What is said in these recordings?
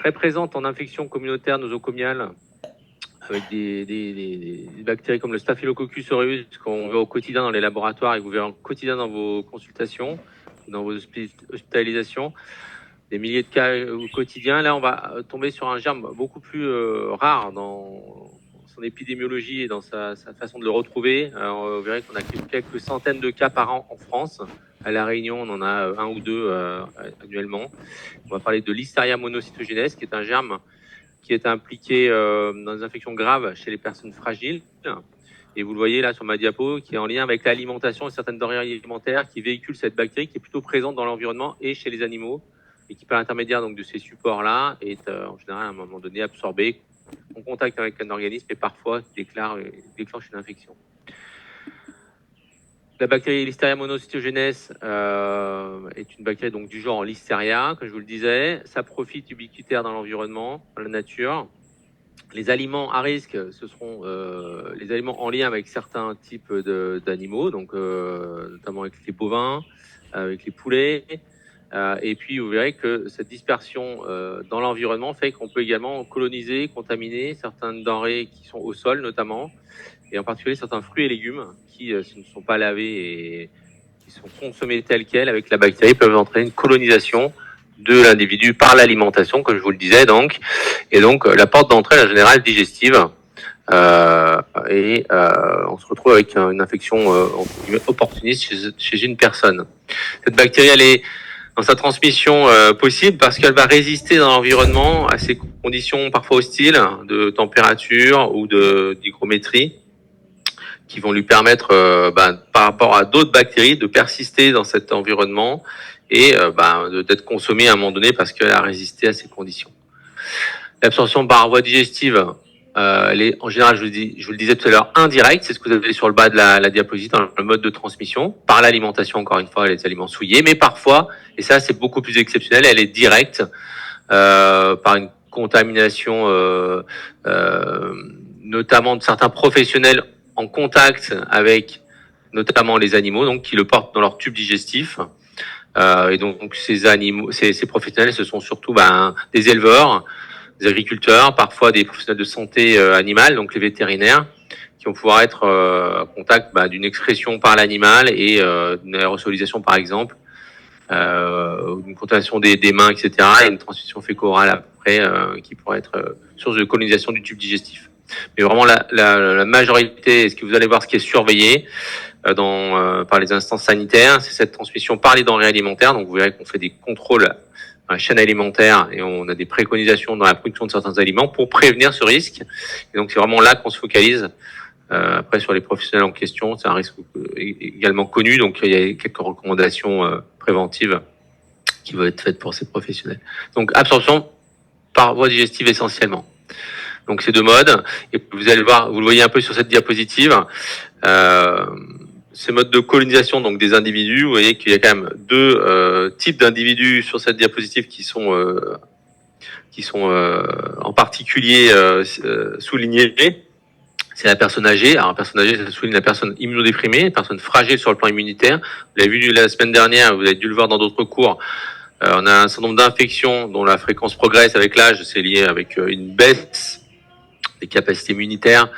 très présente en infection communautaire nosocomiale, avec des bactéries comme le Staphylococcus aureus qu'on voit au quotidien dans les laboratoires et que vous verrez au quotidien dans vos consultations, dans vos hospitalisations, des milliers de cas au quotidien. Là, on va tomber sur un germe beaucoup plus rare dans son épidémiologie et dans sa façon de le retrouver. Vous verrez qu'on a quelques centaines de cas par an en France. À La Réunion, on en a un ou deux annuellement. On va parler de Listeria monocytogenes, qui est un germe qui est impliqué dans des infections graves chez les personnes fragiles. Et vous le voyez là sur ma diapo, qui est en lien avec l'alimentation et certaines denrées alimentaires qui véhiculent cette bactérie qui est plutôt présente dans l'environnement et chez les animaux et qui, par l'intermédiaire donc de ces supports-là, est en général à un moment donné absorbée en contact avec un organisme et parfois déclenche une infection. La bactérie Listeria monocytogenes est une bactérie donc du genre Listeria, comme je vous le disais. Ça profite ubiquitaire dans l'environnement, dans la nature. Les aliments à risque, ce seront les aliments en lien avec certains types d'animaux, donc notamment avec les bovins, avec les poulets. Et puis, vous verrez que cette dispersion dans l'environnement fait qu'on peut également coloniser, contaminer certaines denrées qui sont au sol, notamment, et en particulier certains fruits et légumes qui ne sont pas lavés et qui sont consommés tels quels avec la bactérie peuvent entraîner une colonisation de l'individu par l'alimentation, comme je vous le disais, donc. Et donc, la porte d'entrée, la générale digestive, on se retrouve avec une infection opportuniste chez une personne. Cette bactérie, elle est dans sa transmission possible parce qu'elle va résister dans l'environnement à ces conditions parfois hostiles de température ou d'hygrométrie qui vont lui permettre, par rapport à d'autres bactéries, de persister dans cet environnement et d'être consommée à un moment donné parce qu'elle a résisté à ces conditions. L'absorption par voie digestive, elle est en général, je vous le disais tout à l'heure, indirecte. C'est ce que vous avez sur le bas de la diapositive, dans le mode de transmission, par l'alimentation, encore une fois, les aliments souillés. Mais parfois, et ça c'est beaucoup plus exceptionnel, elle est directe par une contamination, notamment de certains professionnels en contact avec notamment les animaux, donc qui le portent dans leur tube digestif. Et donc ces animaux, ces professionnels, ce sont surtout des éleveurs, des agriculteurs, parfois des professionnels de santé animale, donc les vétérinaires, qui vont pouvoir être en contact d'une excrétion par l'animal et d'une aérosolisation par exemple, d'une contamination des mains, etc. et une transmission féco-orale après qui pourrait être source de colonisation du tube digestif. Mais vraiment la majorité, ce que vous allez voir, ce qui est surveillé par les instances sanitaires, c'est cette transmission par les denrées alimentaires. Donc vous verrez qu'on fait des contrôles à la chaîne alimentaire et on a des préconisations dans la production de certains aliments pour prévenir ce risque. Et donc c'est vraiment là qu'on se focalise. Après sur les professionnels en question, c'est un risque également connu, donc il y a quelques recommandations préventives qui vont être faites pour ces professionnels. Donc absorption par voie digestive essentiellement. Donc c'est deux modes, et vous allez voir, vous le voyez un peu sur cette diapositive, ces modes de colonisation donc des individus. Vous voyez qu'il y a quand même deux types d'individus sur cette diapositive qui sont en particulier soulignés. C'est la personne âgée. Alors, la personne âgée, ça souligne la personne immunodéprimée, la personne fragile sur le plan immunitaire. Vous l'avez vu la semaine dernière, vous avez dû le voir dans d'autres cours. On a un certain nombre d'infections dont la fréquence progresse avec l'âge. C'est lié avec une baisse des capacités immunitaires.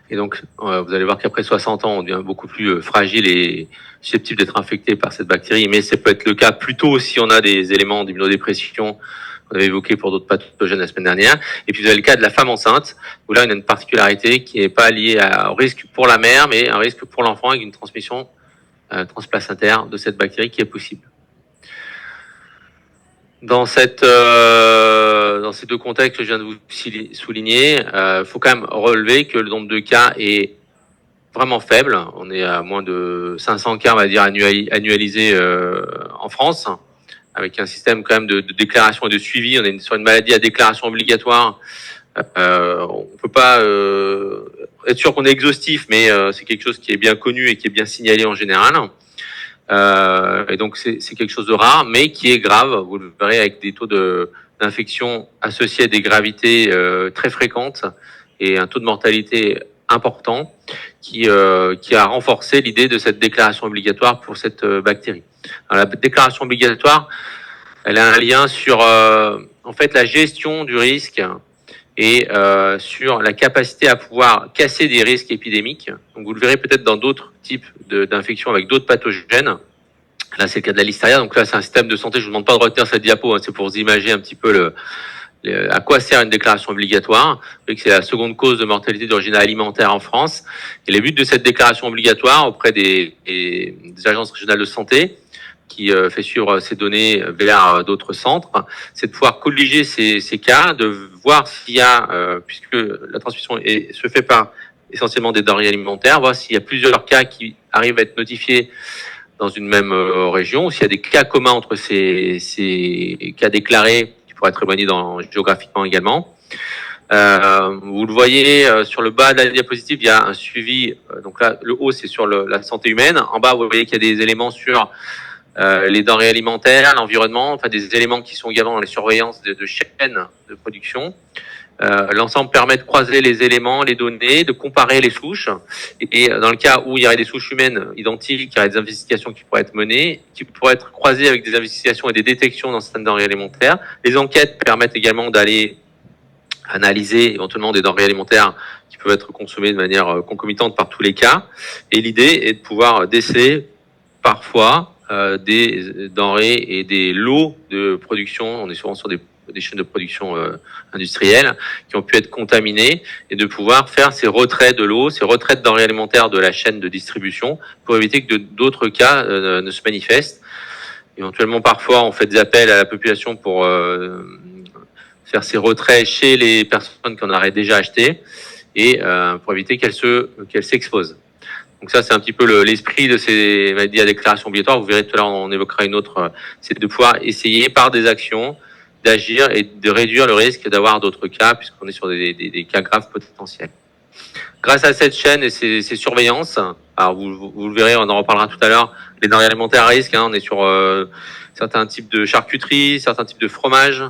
Et donc, vous allez voir qu'après 60 ans, on devient beaucoup plus fragile et susceptible d'être infecté par cette bactérie. Mais ça peut être le cas plus tôt si on a des éléments d'immunodépression qu'on avait évoqué pour d'autres pathogènes la semaine dernière. Et puis vous avez le cas de la femme enceinte, où là, il y a une particularité qui n'est pas liée au risque pour la mère, mais un risque pour l'enfant avec une transmission transplacentaire de cette bactérie qui est possible. Dans ces deux contextes que je viens de vous souligner, faut quand même relever que le nombre de cas est vraiment faible. On est à moins de 500 cas, on va dire, annualisés en France, avec un système quand même de déclaration et de suivi. On est sur une maladie à déclaration obligatoire. On peut pas être sûr qu'on est exhaustif, mais c'est quelque chose qui est bien connu et qui est bien signalé en général. Et donc c'est quelque chose de rare, mais qui est grave. Vous le verrez avec des taux d'infection associés à des gravités très fréquentes et un taux de mortalité important qui a renforcé l'idée de cette déclaration obligatoire pour cette bactérie. Alors, la déclaration obligatoire, elle a un lien sur en fait la gestion du risque et sur la capacité à pouvoir casser des risques épidémiques. Donc vous le verrez peut-être dans d'autres types d'infections avec d'autres pathogènes. Là, c'est le cas de la listeria. Donc là, c'est un système de santé. Je vous demande pas de retenir cette diapo. Hein, c'est pour vous imaginer un petit peu à quoi sert une déclaration obligatoire. Vous voyez que c'est la seconde cause de mortalité d'origine alimentaire en France. Et le but de cette déclaration obligatoire auprès des agences régionales de santé, qui fait suivre ces données vers d'autres centres, c'est de pouvoir colliger ces cas, de voir s'il y a, puisque la transmission se fait par essentiellement des denrées alimentaires, voir s'il y a plusieurs cas qui arrivent à être notifiés dans une même région, ou s'il y a des cas communs entre ces cas déclarés qui pourraient être éloignés géographiquement également. Vous le voyez sur le bas de la diapositive, il y a un suivi. Donc là, le haut, c'est sur la santé humaine. En bas, vous voyez qu'il y a des éléments sur les denrées alimentaires, l'environnement, enfin des éléments qui sont également dans les surveillances de chaînes de production. L'ensemble permet de croiser les éléments, les données, de comparer les souches. Et dans le cas où il y aurait des souches humaines identiques, il y aurait des investigations qui pourraient être menées, qui pourraient être croisées avec des investigations et des détections dans certaines denrées alimentaires. Les enquêtes permettent également d'aller analyser éventuellement des denrées alimentaires qui peuvent être consommées de manière concomitante par tous les cas. Et l'idée est de pouvoir déceler parfois des denrées et des lots de production. On est souvent sur des chaînes de production industrielles qui ont pu être contaminées, et de pouvoir faire ces retraits de l'eau, ces retraits de denrées alimentaires de la chaîne de distribution pour éviter que d'autres cas ne se manifestent. Éventuellement, parfois, on fait des appels à la population pour faire ces retraits chez les personnes qui en auraient déjà acheté, et pour éviter qu'elles s'exposent. Donc ça, c'est un petit peu l'esprit de ces maladies à déclaration obligatoire. Vous verrez tout à l'heure, on évoquera une autre, c'est de pouvoir essayer par des actions d'agir et de réduire le risque d'avoir d'autres cas, puisqu'on est sur des cas graves potentiels. Grâce à cette chaîne et ces surveillances, alors vous le verrez, on en reparlera tout à l'heure, les denrées alimentaires à risque, on est sur certains types de charcuterie, certains types de fromage,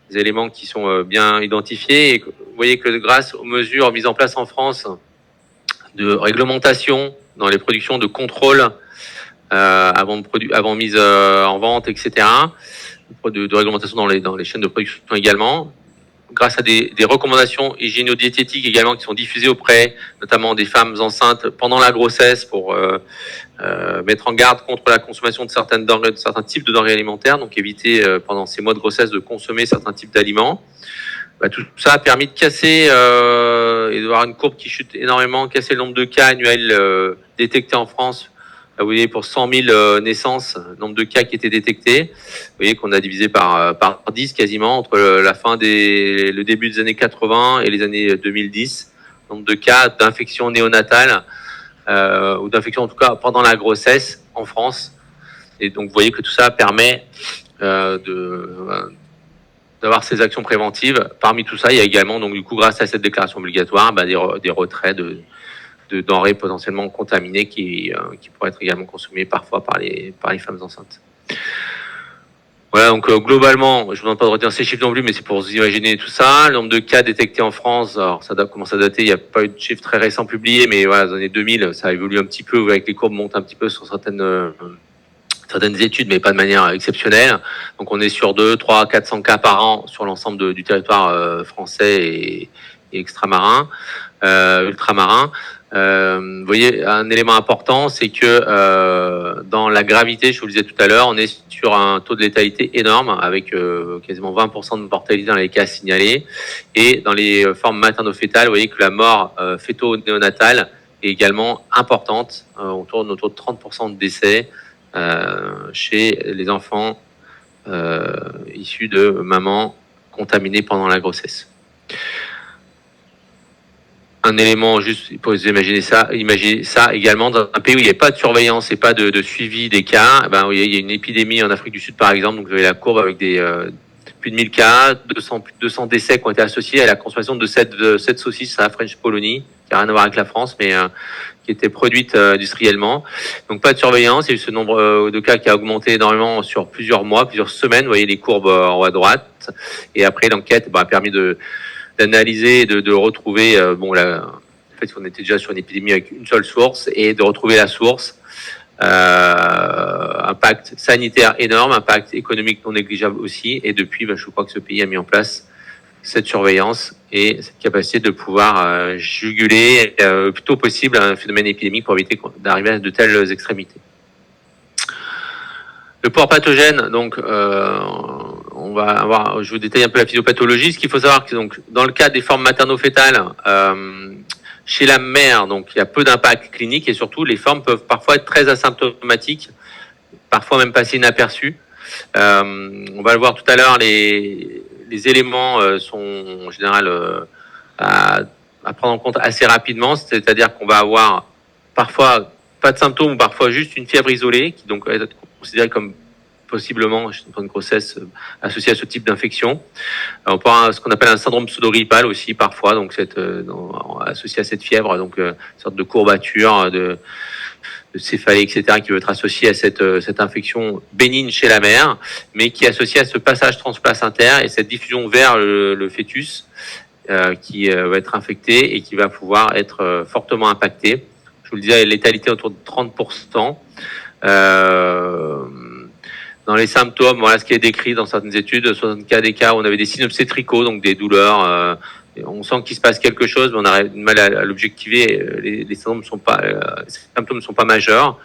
des éléments qui sont bien identifiés. Et vous voyez que grâce aux mesures mises en place en France de réglementation dans les productions, de contrôle avant mise en vente, etc., de réglementation dans les chaînes de production également, grâce à des recommandations hygiéno-diététiques également qui sont diffusées auprès notamment des femmes enceintes pendant la grossesse pour mettre en garde contre la consommation de certains types de denrées alimentaires, donc éviter pendant ces mois de grossesse de consommer certains types d'aliments. Tout ça a permis de casser et d'avoir une courbe qui chute énormément, casser le nombre de cas annuels détectés en France. Là, vous voyez, pour 100 000 naissances, le nombre de cas qui étaient détectés. Vous voyez qu'on a divisé par 10 quasiment entre le début des années 80 et les années 2010. Le nombre de cas d'infection néonatale ou d'infection en tout cas pendant la grossesse en France. Et donc vous voyez que tout ça permet d'avoir ces actions préventives. Parmi tout ça, il y a également, donc du coup, grâce à cette déclaration obligatoire, des retraits de denrées potentiellement contaminées qui pourraient être également consommées parfois par les femmes enceintes. Voilà, donc globalement, je ne vous demande pas de retenir ces chiffres non plus, mais c'est pour vous imaginer tout ça. Le nombre de cas détectés en France, alors ça commence à dater, il n'y a pas eu de chiffres très récents publiés, mais voilà, dans les années 2000, ça a évolué un petit peu, vous voyez que les courbes montent un petit peu sur certaines études, mais pas de manière exceptionnelle. Donc on est sur 200, 300, 400 cas par an sur l'ensemble du territoire français et extramarin, ultramarin. Vous voyez, un élément important, c'est que dans la gravité, je vous le disais tout à l'heure, on est sur un taux de létalité énorme, avec quasiment 20% de mortalité dans les cas signalés. Et dans les formes materno-fétales, vous voyez que la mort féto-néonatale est également importante, autour de 30% de décès chez les enfants issus de mamans contaminées pendant la grossesse. Un élément juste pour vous imaginer ça également dans un pays où il n'y a pas de surveillance et pas de suivi des cas. Il y a une épidémie en Afrique du Sud par exemple, donc vous avez la courbe avec plus de 1000 cas, plus de 200 décès qui ont été associés à la consommation de cette saucisse à la French Polonie, qui n'a rien à voir avec la France, mais qui était produite industriellement. Donc pas de surveillance, il y a eu ce nombre de cas qui a augmenté énormément sur plusieurs mois, plusieurs semaines. Vous voyez les courbes en haut à droite. Et après l'enquête a permis d'analyser, de retrouver, en fait, on était déjà sur une épidémie avec une seule source, et de retrouver la source Impact sanitaire énorme, impact économique non négligeable aussi. Et depuis, je crois que ce pays a mis en place cette surveillance et cette capacité de pouvoir juguler le plus tôt possible un phénomène épidémique pour éviter d'arriver à de telles extrémités. Le port pathogène, donc, on va avoir, je vous détaille un peu la physiopathologie. Ce qu'il faut savoir, que donc, dans le cas des formes materno-fétales, chez la mère, donc, il y a peu d'impact clinique et surtout, les formes peuvent parfois être très asymptomatiques, parfois même passer inaperçues. On va le voir tout à l'heure, les éléments sont en général à prendre en compte assez rapidement, c'est-à-dire qu'on va avoir parfois pas de symptômes ou parfois juste une fièvre isolée qui donc va être considérée comme possiblement une grossesse associée à ce type d'infection. On peut avoir ce qu'on appelle un syndrome pseudo-grippal aussi parfois, donc associé à cette fièvre, donc une sorte de courbature, de céphalée, etc., qui veut être associée à cette infection bénigne chez la mère, mais qui est associée à ce passage transplacentaire et cette diffusion vers le fœtus qui va être infecté et qui va pouvoir être fortement impacté. Je vous le disais, létalité autour de 30%. Dans les symptômes, voilà ce qui est décrit dans certaines études, 60 des cas où on avait des signes obstétricaux, donc des douleurs. On sent qu'il se passe quelque chose, mais on a du mal à l'objectiver. Les symptômes ne sont pas majeurs.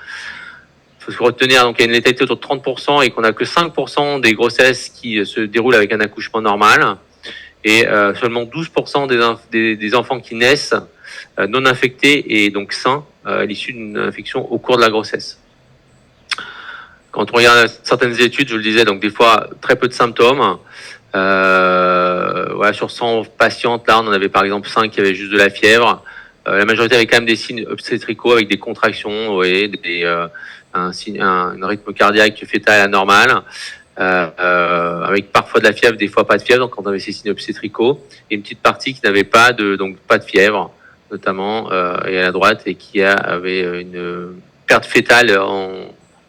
Il faut se retenir, donc il y a une létalité autour de 30% et qu'on n'a que 5% des grossesses qui se déroulent avec un accouchement normal. Et seulement 12% des enfants qui naissent non infectés et donc sains à l'issue d'une infection au cours de la grossesse. Quand on regarde certaines études, je le disais, donc des fois très peu de symptômes. Voilà, sur 100 patientes, là, on en avait par exemple 5 qui avaient juste de la fièvre. La majorité avait quand même des signes obstétricaux avec des contractions, vous voyez, un rythme cardiaque fœtal anormal, avec parfois de la fièvre, des fois pas de fièvre, donc quand on avait ces signes obstétricaux, et une petite partie qui n'avait pas de fièvre, notamment, et à la droite, et qui avait une perte fétale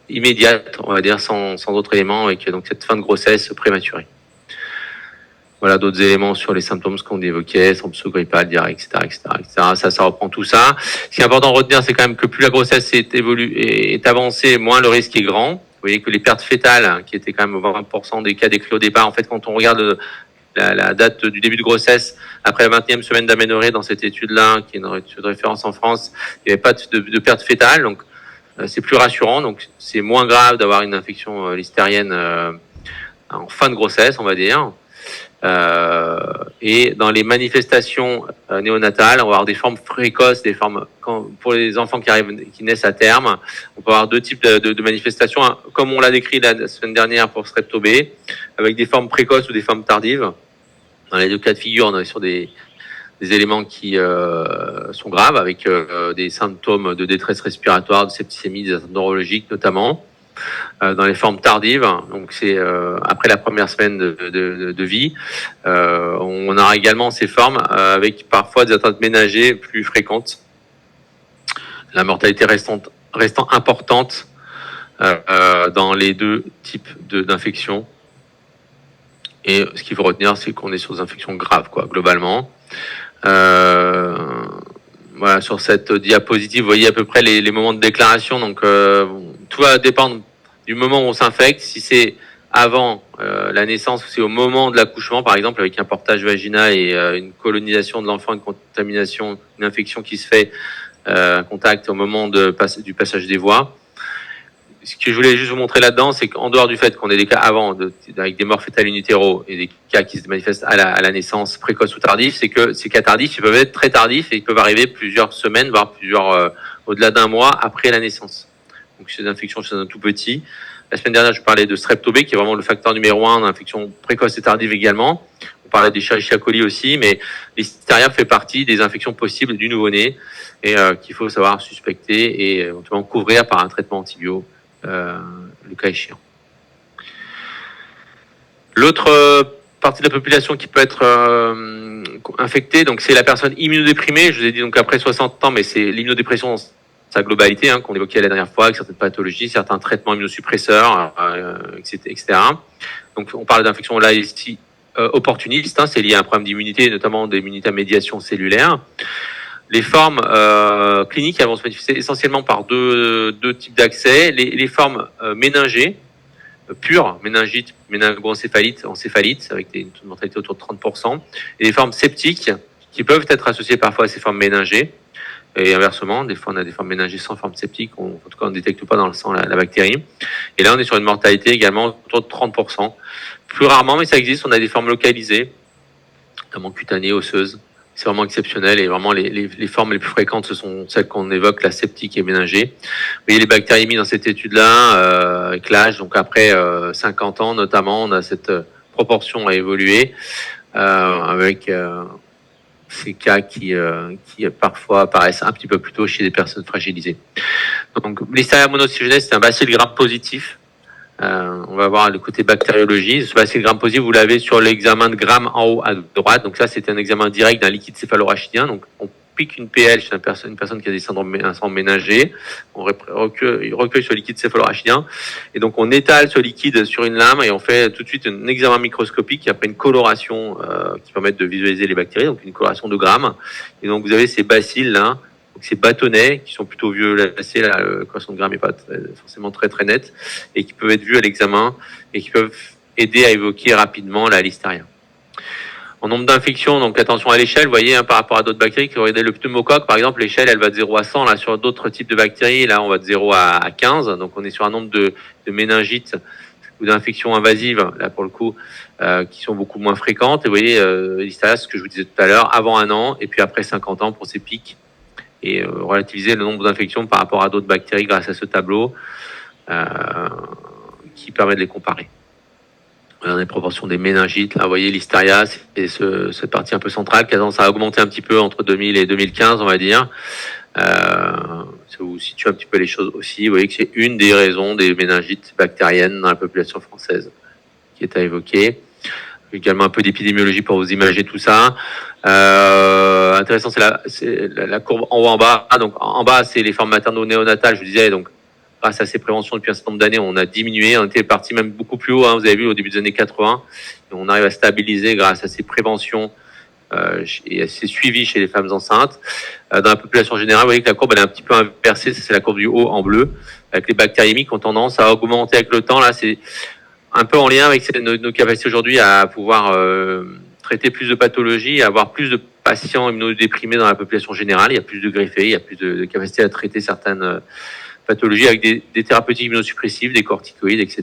immédiate, on va dire, sans autres éléments, avec donc cette fin de grossesse prématurée. Voilà d'autres éléments sur les symptômes, ce qu'on évoquait, syndrome pseudo-grippal, diarrhée, etc., etc., etc. Ça reprend tout ça. Ce qui est important de retenir, c'est quand même que plus la grossesse est avancée, moins le risque est grand. Vous voyez que les pertes fétales, qui étaient quand même 20% des cas décrits au départ, en fait, quand on regarde la date du début de grossesse, après la 20e semaine d'aménorrhée dans cette étude-là, qui est une étude de référence en France, il n'y avait pas de perte fétale, donc c'est plus rassurant, donc c'est moins grave d'avoir une infection listérienne en fin de grossesse, on va dire. Et dans les manifestations néonatales, on va avoir des formes précoces, des formes pour les enfants qui naissent à terme. On peut avoir deux types de manifestations, comme on l'a décrit la semaine dernière pour Strepto B, avec des formes précoces ou des formes tardives. Dans les deux cas de figure, on est sur des éléments qui sont graves, avec des symptômes de détresse respiratoire, de septicémie, des atteintes neurologiques notamment. Dans les formes tardives, donc c'est après la première semaine de vie. On aura également ces formes avec parfois des atteintes ménagères plus fréquentes. La mortalité restant importante dans les deux types d'infections. Et ce qu'il faut retenir, c'est qu'on est sur des infections graves, quoi, globalement. Voilà, sur cette diapositive, vous voyez à peu près les moments de déclaration. Donc, tout va dépendre du moment où on s'infecte. Si c'est avant la naissance ou c'est au moment de l'accouchement, par exemple, avec un portage vaginal et une colonisation de l'enfant, une contamination, une infection qui se fait, un contact au moment du passage des voies. Ce que je voulais juste vous montrer là-dedans, c'est qu'en dehors du fait qu'on ait des cas avant, avec des morts fétales in utero et des cas qui se manifestent à la naissance précoce ou tardif, c'est que ces cas tardifs, ils peuvent être très tardifs et ils peuvent arriver plusieurs semaines, voire au-delà d'un mois après la naissance. Donc, c'est des infections chez un tout petit. La semaine dernière, je parlais de Strepto B, qui est vraiment le facteur numéro 1 d'infection précoce et tardive également. On parlait des Escherichia coli aussi, mais l'hystéria fait partie des infections possibles du nouveau-né et qu'il faut savoir suspecter et éventuellement couvrir par un traitement antibio. Le cas échéant. L'autre partie de la population qui peut être infectée, donc c'est la personne immunodéprimée. Je vous ai dit donc après 60 ans, mais c'est l'immunodépression dans sa globalité, qu'on évoquait la dernière fois, avec certaines pathologies, certains traitements immunosuppresseurs, etc. Donc on parle d'infection là ici opportuniste, c'est lié à un problème d'immunité, notamment d'immunité à médiation cellulaire. Les formes cliniques, elles vont se manifester essentiellement par deux types d'accès. Les formes méningées, pure, méningite, méningoencéphalite, encéphalite, avec une taux de mortalité autour de 30%, et des formes septiques qui peuvent être associées parfois à ces formes méningées, et inversement, des fois on a des formes méningées sans forme septique, en tout cas on ne détecte pas dans le sang la bactérie, et là on est sur une mortalité également autour de 30%. Plus rarement, mais ça existe, on a des formes localisées, notamment cutanées, osseuses. C'est vraiment exceptionnel, et vraiment les formes les plus fréquentes, ce sont celles qu'on évoque, la septique et méningée. Vous voyez les bactériémies dans cette étude-là, avec l'âge, donc après 50 ans notamment, on a cette proportion à évoluer, avec ces cas qui parfois apparaissent un petit peu plus tôt chez des personnes fragilisées. Donc Listeria monocytogenes, c'est un bacille gram positif. On va voir le côté bactériologie. Ce bacille gram positif, vous l'avez sur l'examen de Gram en haut à droite. Donc ça, c'était un examen direct d'un liquide céphalorachidien. Donc on pique une PL chez une personne qui a des syndromes ménagers. On recueille ce liquide céphalorachidien. Et donc on étale ce liquide sur une lame et on fait tout de suite un examen microscopique après une coloration qui permet de visualiser les bactéries, donc une coloration de Gram. Et donc vous avez ces bacilles là. Donc ces bâtonnets qui sont plutôt violacés, la coloration de Gram n'est pas forcément très très nette, et qui peuvent être vus à l'examen et qui peuvent aider à évoquer rapidement la listeria. En nombre d'infections, donc attention à l'échelle, vous voyez, par rapport à d'autres bactéries qui auraient le pneumocoque, par exemple, l'échelle elle va de 0 à 100, là sur d'autres types de bactéries, là on va de 0 à 15, donc on est sur un nombre de méningites ou d'infections invasives, là pour le coup, qui sont beaucoup moins fréquentes. Et vous voyez, listeria, ce que je vous disais tout à l'heure, avant 1 an et puis après 50 ans pour ces pics, et relativiser le nombre d'infections par rapport à d'autres bactéries grâce à ce tableau qui permet de les comparer. Dans les proportions des méningites, là, vous voyez, listeria, c'est cette partie un peu centrale qui a tendance à augmenter un petit peu entre 2000 et 2015, on va dire. Ça vous situe un petit peu les choses aussi. Vous voyez que c'est une des raisons des méningites bactériennes dans la population française qui est à évoquer. Également un peu d'épidémiologie pour vous imaginer tout ça. Intéressant, c'est la courbe en haut en bas. Donc en bas, c'est les formes materno-néonatales, je vous disais. Donc grâce à ces préventions depuis un certain nombre d'années, on a diminué. On était parti même beaucoup plus haut, vous avez vu, au début des années 80. Et on arrive à stabiliser grâce à ces préventions et à ces suivis chez les femmes enceintes. Dans la population générale, vous voyez que la courbe elle est un petit peu inversée. C'est la courbe du haut en bleu, avec les bactériémies qui ont tendance à augmenter avec le temps. Là, c'est un peu en lien avec nos capacités aujourd'hui à pouvoir traiter plus de pathologies, avoir plus de patients immunodéprimés dans la population générale. Il y a plus de greffés, il y a plus de capacité à traiter certaines pathologies avec des thérapeutiques immunosuppressives, des corticoïdes, etc.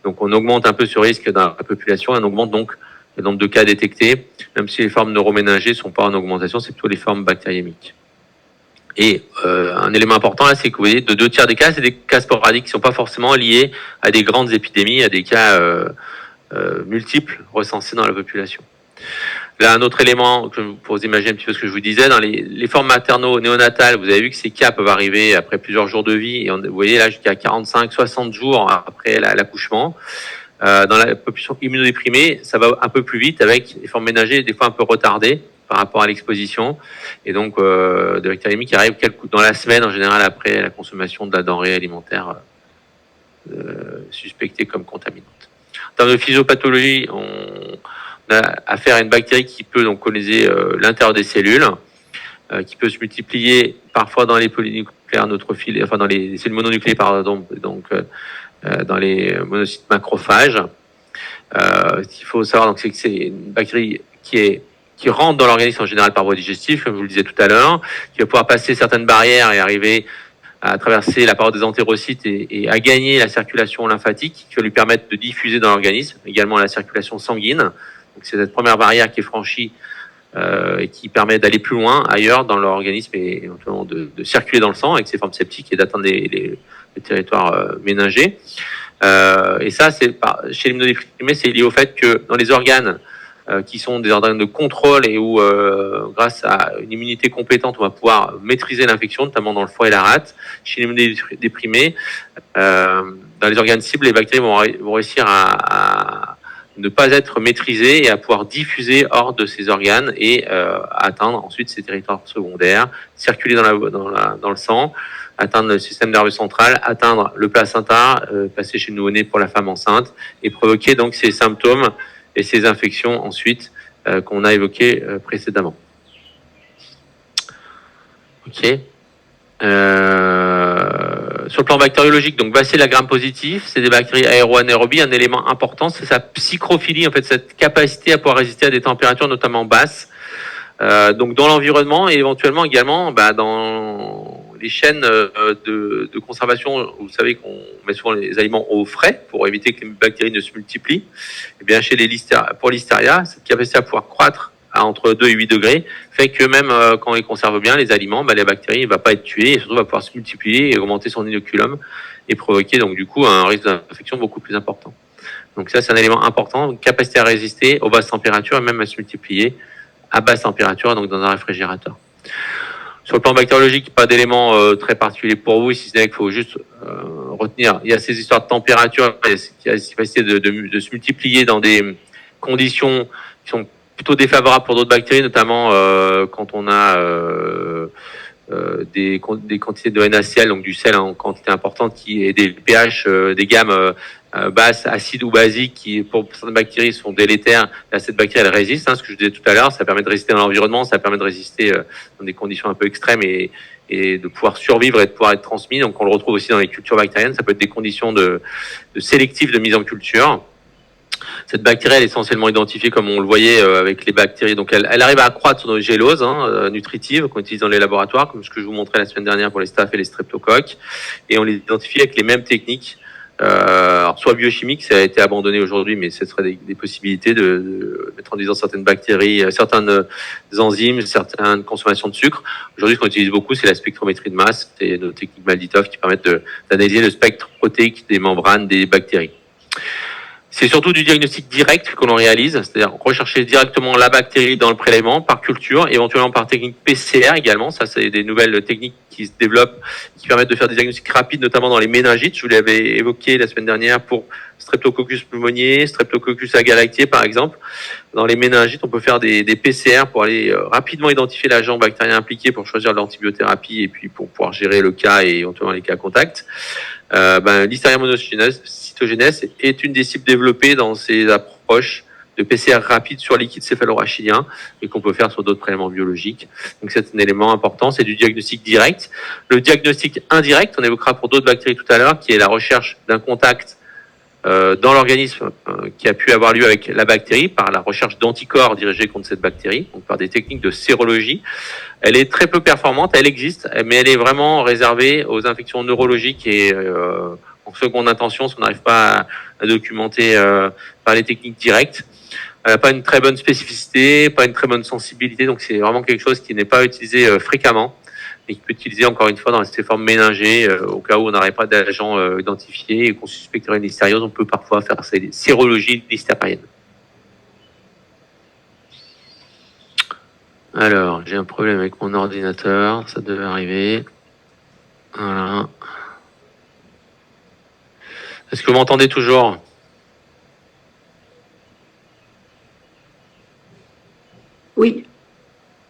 Donc on augmente un peu ce risque dans la population et on augmente donc le nombre de cas détectés, même si les formes neuroméningées ne sont pas en augmentation, c'est plutôt les formes bactériémiques. Et un élément important là, c'est que vous voyez, de 2/3 des cas, c'est des cas sporadiques qui ne sont pas forcément liés à des grandes épidémies, à des cas multiples recensés dans la population. Là, un autre élément, pour vous imaginer un petit peu ce que je vous disais, dans les formes materno-néonatales, vous avez vu que ces cas peuvent arriver après plusieurs jours de vie, et vous voyez là jusqu'à 45-60 jours après l'accouchement. Dans la population immunodéprimée, ça va un peu plus vite avec les formes ménagées, des fois un peu retardées par rapport à l'exposition, et donc de bactériémie qui arrive dans la semaine en général après la consommation de la denrée alimentaire suspectée comme contaminante. En termes de physiopathologie, on a affaire à une bactérie qui peut donc coloniser l'intérieur des cellules, qui peut se multiplier parfois dans les polynucléaires neutrophiles, enfin dans les cellules mononucléées, pardon, donc dans les monocytes macrophages. Ce qu'il faut savoir, donc, c'est que c'est une bactérie qui rentre dans l'organisme en général par voie digestive, comme je vous le disais tout à l'heure, qui va pouvoir passer certaines barrières et arriver à traverser la paroi des entérocytes et à gagner la circulation lymphatique, qui va lui permettre de diffuser dans l'organisme, également la circulation sanguine. Donc c'est cette première barrière qui est franchie et qui permet d'aller plus loin ailleurs dans l'organisme et éventuellement de circuler dans le sang avec ses formes septiques et d'atteindre les territoires méningés. Et ça, chez l'immunodéprimé, c'est lié au fait que dans les organes qui sont des organes de contrôle et où, grâce à une immunité compétente, on va pouvoir maîtriser l'infection, notamment dans le foie et la rate. Chez l'immunodéprimé, dans les organes cibles, les bactéries vont réussir à ne pas être maîtrisées et à pouvoir diffuser hors de ces organes et atteindre ensuite ces territoires secondaires, circuler dans le sang, atteindre le système nerveux central, atteindre le placenta, passer chez le nouveau-né pour la femme enceinte et provoquer donc ces symptômes et ces infections ensuite qu'on a évoquées précédemment. Ok. Sur le plan bactériologique, donc bacilles à gram positif, c'est des bactéries aéro-anaérobies. Un élément important, c'est sa psychrophilie, en fait, cette capacité à pouvoir résister à des températures notamment basses. Donc dans l'environnement et éventuellement également dans les chaînes de conservation. Vous savez qu'on met souvent les aliments au frais pour éviter que les bactéries ne se multiplient. Et bien chez pour l'Listeria, cette capacité à pouvoir croître à entre 2 et 8 degrés fait que même quand on les conserve bien, les aliments, les bactéries ne vont pas être tuées et surtout va pouvoir se multiplier et augmenter son inoculum et provoquer donc du coup un risque d'infection beaucoup plus important. Donc ça c'est un élément important, une capacité à résister aux basses températures et même à se multiplier à basse température, donc dans un réfrigérateur. Sur le plan bactériologique, pas d'éléments très particuliers pour vous, si ce n'est qu'il faut juste retenir, il y a ces histoires de température, il y a cette capacité de se multiplier dans des conditions qui sont plutôt défavorables pour d'autres bactéries, notamment quand on a des quantités de NaCl, donc du sel en quantité importante, qui est des pH, des gammes basses, acides ou basiques, qui pour certaines bactéries sont délétères. Là, cette bactérie, elle résiste, ce que je disais tout à l'heure, ça permet de résister dans l'environnement, ça permet de résister dans des conditions un peu extrêmes et de pouvoir survivre et de pouvoir être transmis. Donc on le retrouve aussi dans les cultures bactériennes, ça peut être des conditions de sélectives de mise en culture. Cette bactérie, elle est essentiellement identifiée comme on le voyait avec les bactéries. Donc, elle arrive à accroître sur nos géloses nutritives qu'on utilise dans les laboratoires, comme ce que je vous montrais la semaine dernière pour les staph et les streptocoques. Et on les identifie avec les mêmes techniques. Alors, soit biochimique, ça a été abandonné aujourd'hui, mais ce serait des possibilités de mettre en disant certaines bactéries, certaines enzymes, certaines consommations de sucre. Aujourd'hui, ce qu'on utilise beaucoup, c'est la spectrométrie de masse et nos techniques Malditov qui permettent d'analyser le spectre protéique des membranes des bactéries. C'est surtout du diagnostic direct que l'on réalise, c'est-à-dire rechercher directement la bactérie dans le prélèvement par culture, éventuellement par technique PCR également. Ça, c'est des nouvelles techniques qui se développent, qui permettent de faire des diagnostics rapides, notamment dans les méningites. Je vous l'avais évoqué la semaine dernière pour Streptococcus pneumoniae, Streptococcus agalactiae par exemple. Dans les méningites, on peut faire des PCR pour aller rapidement identifier l'agent bactérien impliqué pour choisir l'antibiothérapie et puis pour pouvoir gérer le cas et éventuellement les cas contacts. Listeria monocytogenes est une des cibles développées dans ces approches de PCR rapide sur liquide céphalorachidien et qu'on peut faire sur d'autres prélèvements biologiques. Donc c'est un élément important, c'est du diagnostic direct. Le diagnostic indirect, on évoquera pour d'autres bactéries tout à l'heure, qui est la recherche d'un contact dans l'organisme qui a pu avoir lieu avec la bactérie par la recherche d'anticorps dirigés contre cette bactérie, donc par des techniques de sérologie. Elle est très peu performante, elle existe, mais elle est vraiment réservée aux infections neurologiques et en seconde intention, si on n'arrive pas à documenter par les techniques directes. Elle n'a pas une très bonne spécificité, pas une très bonne sensibilité, donc c'est vraiment quelque chose qui n'est pas utilisé fréquemment et qui peut être utilisé encore une fois dans ces formes méningées au cas où on n'aurait pas d'agent identifié et qu'on suspecterait une listériose, on peut parfois faire ces sérologies listériennes. Alors, j'ai un problème avec mon ordinateur, ça devait arriver. Voilà. Est-ce que vous m'entendez toujours ? Oui.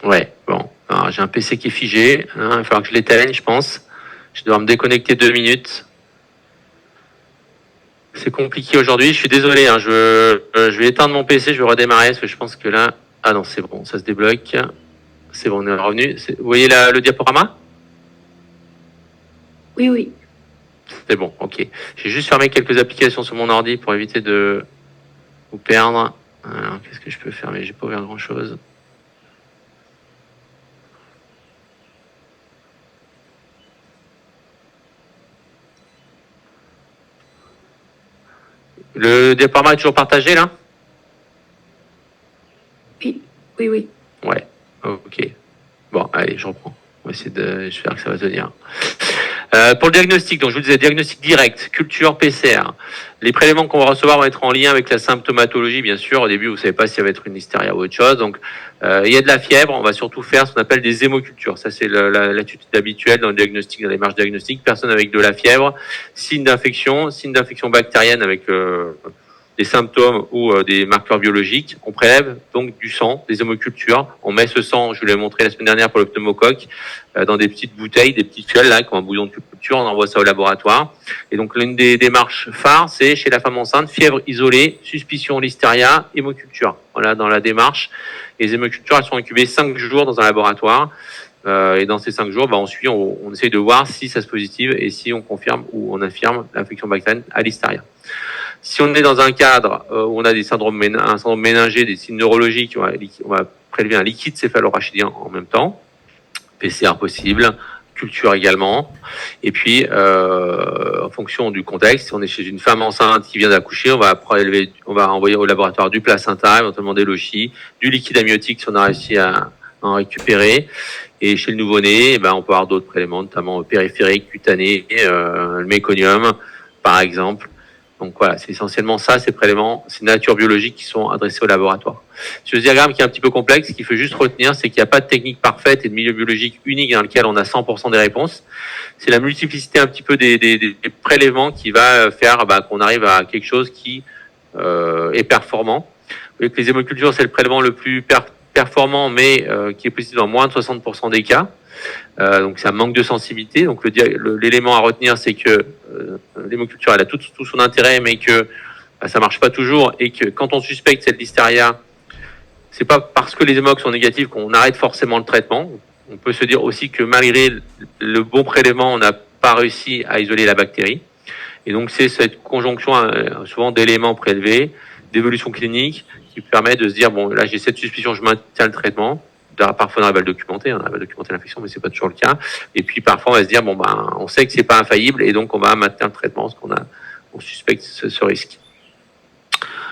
Ouais, bon. Alors, j'ai un PC qui est figé. Il va falloir que je l'éteigne, je pense. Je dois me déconnecter 2 minutes. C'est compliqué aujourd'hui. Je suis désolé. Je vais éteindre mon PC. Je vais redémarrer parce que je pense que là... Ah non, c'est bon. Ça se débloque. C'est bon, on est revenu. Vous voyez le diaporama ? Oui, oui. C'est bon, ok. J'ai juste fermé quelques applications sur mon ordi pour éviter de vous perdre. Alors, qu'est-ce que je peux faire ? Mais j'ai pas ouvert grand-chose. Le diaporama est toujours partagé, là ? Oui, oui, oui. Ouais, ok. Bon, allez, je reprends. On va essayer j'espère que ça va tenir. Pour le diagnostic, donc je vous disais, diagnostic direct, culture PCR. Les prélèvements qu'on va recevoir vont être en lien avec la symptomatologie, bien sûr. Au début, vous ne savez pas si ça va être une listeria ou autre chose. Donc, il y a de la fièvre. On va surtout faire ce qu'on appelle des hémocultures. Ça, c'est l'attitude habituelle dans le diagnostic, dans les démarches diagnostiques. Personne avec de la fièvre, signe d'infection bactérienne avec des symptômes ou des marqueurs biologiques. On prélève donc du sang, des hémocultures. On met ce sang, je vous l'ai montré la semaine dernière pour le pneumocoque, dans des petites bouteilles, des petites fioles là, qui ont un bouillon de culture. On envoie ça au laboratoire. Et donc l'une des démarches phares, c'est chez la femme enceinte, fièvre isolée, suspicion listeria, hémoculture. Voilà, dans la démarche. Les hémocultures, elles sont incubées 5 jours dans un laboratoire. Et dans ces 5 jours, on essaye de voir si ça se positive et si on confirme ou on infirme l'infection bactérienne à Listeria. Si on est dans un cadre où on a un syndrome méningé, des signes neurologiques, on va prélever un liquide céphalorachidien en même temps, PCR possible, culture également. Et puis, en fonction du contexte, si on est chez une femme enceinte qui vient d'accoucher, on va envoyer au laboratoire du placenta, éventuellement des lochies, du liquide amniotique si on a réussi à en récupérer. Et chez le nouveau-né, on peut avoir d'autres préléments, notamment périphériques, cutanés, le méconium, par exemple. Donc voilà, c'est essentiellement ça, ces préléments, ces natures biologiques qui sont adressées au laboratoire. Ce diagramme qui est un petit peu complexe, ce qu'il faut juste retenir, c'est qu'il n'y a pas de technique parfaite et de milieu biologique unique dans lequel on a 100% des réponses. C'est la multiplicité un petit peu des prélèvements qui va faire qu'on arrive à quelque chose qui est performant. Vous voyez que les hémocultures, c'est le prélèvement le plus performant, mais qui est possible dans moins de 60% des cas. Donc ça manque de sensibilité. Donc l'élément à retenir, c'est que l'hémoculture, elle a tout son intérêt, mais que ça marche pas toujours, et que quand on suspecte cette listeria, c'est pas parce que les hémocs sont négatifs qu'on arrête forcément le traitement. On peut se dire aussi que malgré le bon prélèvement, on n'a pas réussi à isoler la bactérie. Et donc c'est cette conjonction souvent d'éléments prélevés, d'évolution clinique, qui permet de se dire bon, là j'ai cette suspicion, je maintiens le traitement. Parfois on arrive à le documenter, l'infection, mais c'est pas toujours le cas. Et puis parfois on va se dire on sait que c'est pas infaillible et donc on va maintenir le traitement parce on suspecte ce risque.